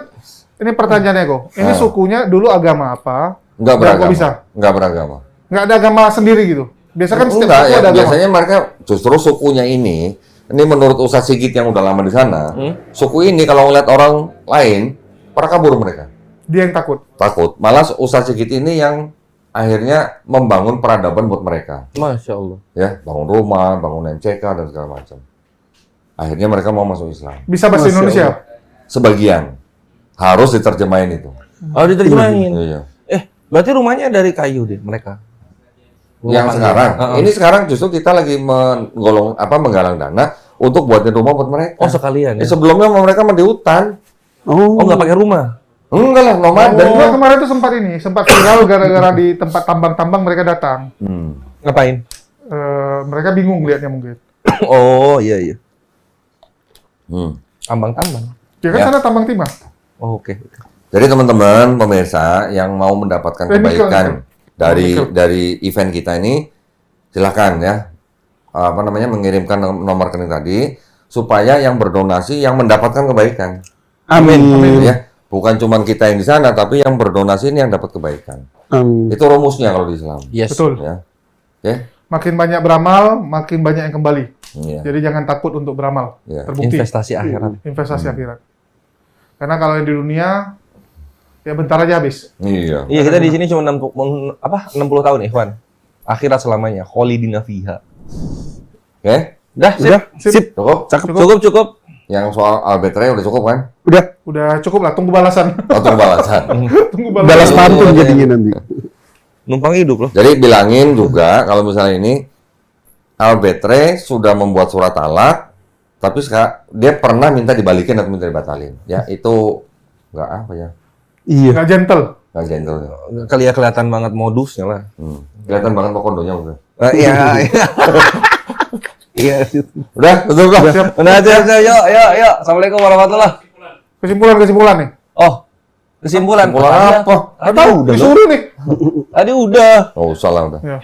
ini pertanyaannya kok. Ini sukunya dulu agama apa? Enggak Dan beragama. kok bisa? Enggak beragama. Nggak ada agama sendiri gitu. Biasa kan setiap Enggak, suku ya, ada agama. biasanya mereka justru sukunya ini menurut Ustaz Sigit yang udah lama di sana, suku ini kalau ngeliat orang lain, pada kabur mereka. Dia yang takut. Takut. Malah Ustaz Sigit ini yang akhirnya membangun peradaban buat mereka. Masya Allah. Ya, bangun rumah, bangun MCK dan segala macam. Akhirnya mereka mau masuk Islam. Bisa bahasa Masya Indonesia. Sebagian. Harus diterjemahin itu. Oh diterjemahin. Iya. Berarti rumahnya dari kayu deh mereka. Yang sekarang, ini sekarang justru kita lagi menggalang dana untuk buatin rumah buat mereka. Oh sekalian ya. Sebelumnya mereka mah di hutan. Oh, Oh nggak pakai rumah. Enggak lah, nomaden. Dan gua kemarin tuh sempat viral gara-gara di tempat tambang-tambang mereka datang. Ngapain? Mereka bingung lihatnya mungkin. Oh iya iya. Tambang-tambang. Ya kan Ya. sana tambang timah. Oh, oke. Jadi teman-teman pemirsa yang mau mendapatkan kebaikan dari event kita ini, silakan ya, mengirimkan nomor rekening tadi supaya yang berdonasi yang mendapatkan kebaikan. amin. Ya, bukan cuma kita yang di sana, tapi yang berdonasi ini yang dapat kebaikan. Amin. Itu rumusnya kalau di Islam. Yes. Betul. Ya, ya, Makin banyak beramal, makin banyak yang kembali. iya. Jadi jangan takut untuk beramal. Iya. Terbukti. Investasi akhirat. Investasi akhirat. Karena kalau yang di dunia, ya bentar aja habis. Iya. Iya kita di sini cuma 60 tahun Ikhwan. Akhirat selamanya. Kholidina fiha. Oke, Dah, sip. Udah, sip. cukup. Cukup. Yang soal Albetre udah cukup kan? Udah cukup lah, tunggu balasan. Atau balasan. Tunggu Balas balasan. pantun jadinya nanti. Numpang hidup loh. Jadi bilangin juga kalau misalnya ini Albetre sudah membuat surat talak, tapi sekarang dia pernah minta dibalikin atau minta dibatalin. Ya itu nggak apa ya, Iya. Nggak gentle. nggak gentle. Ya. Kelihatan banget modusnya lah. Kelihatan banget mau kondonya udah. Iya. Iya. Udah, betul lah. Udah aja, yuk. Assalamualaikum warahmatullah. Kesimpulan nih. Oh, kesimpulan. Kesimpulan apa? Atau udah loh. Disuruh nih. Tadi udah. Oh, salah udah. Ya.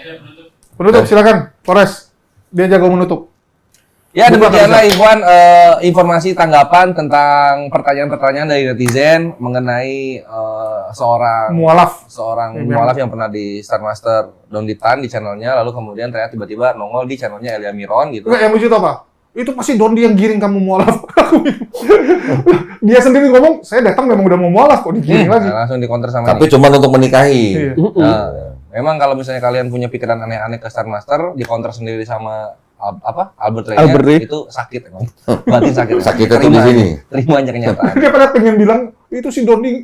Penutup silakan, Polres. Dia jago menutup. Ya Buka, demikianlah Ikhwan informasi tanggapan tentang pertanyaan-pertanyaan dari netizen mengenai seorang Mualaf. seorang Iya. mualaf yang pernah di Star Master Donditan di channelnya, lalu kemudian ternyata tiba-tiba nongol di channelnya Elia Miron gitu. Enggak, yang lucu tuh apa? Itu pasti Dondi yang giring kamu mualaf. Dia sendiri ngomong, saya datang memang udah mau mualaf kok digiring lagi. Nah, langsung dikonter sama Tapi dia. cuma untuk menikahi. Iya. Nah, memang kalau misalnya kalian punya pikiran aneh-aneh ke Star Master, dikonter sendiri sama Albert Reyna, Albert Rey. itu sakit emang. Batin sakit. Sakitnya tuh di sini. Terima aja kenyataan. Dia pada pengen bilang, itu si Dondi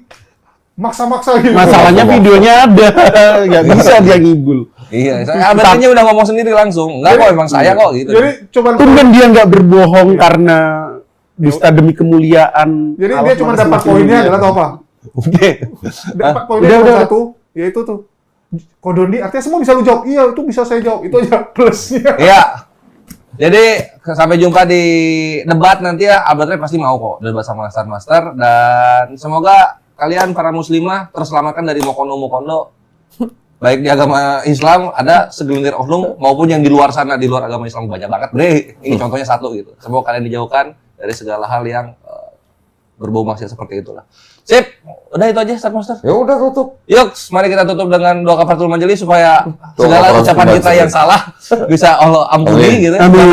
maksa-maksa gitu. Masalahnya videonya ada, nggak bisa dia ngibul. Iya, Albert Reyna udah ngomong sendiri langsung. Enggak kok, emang saya kok gitu. Jadi coba Tumben dia nggak berbohong karena dusta demi kemuliaan. Jadi Allah dia cuma dapat semakin poinnya mulia. adalah tahu apa? Oke. Dapat poinnya Udah, cuma udah. satu, yaitu tuh. Kok Dondi artinya semua bisa lu jawab. Iya, itu bisa saya jawab. Itu aja plusnya. Iya. Jadi sampai jumpa di debat nanti ya. Albert Rey pasti mau kok debat sama Star Master, dan semoga kalian para muslimah terselamatkan dari mokono-mokono baik di agama Islam ada segelintir oknum maupun yang di luar sana, di luar agama Islam banyak banget bre. Ini contohnya satu gitu. Semoga kalian dijauhkan dari segala hal yang berbau maksiat seperti itulah. Sip, udah itu aja Star Master. Ya udah tutup. Yuk, mari kita tutup dengan doa kafaratul majelis supaya Doa segala kafaratul ucapan kita majelis. yang salah bisa Allah ampuni Amin. gitu. Amin.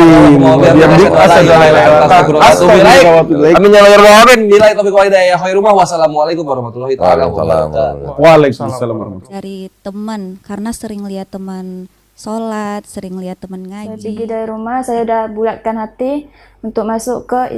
Amin ya Allah amin. Bila itu biqaul hidayah khairumah. Wassalamualaikum warahmatullahi taala wabarakatuh. Waalaikumsalam warahmatullahi Dari teman, karena sering lihat teman sholat, sering lihat teman Saya ngaji. pergi dari rumah, saya udah bulatkan hati untuk masuk ke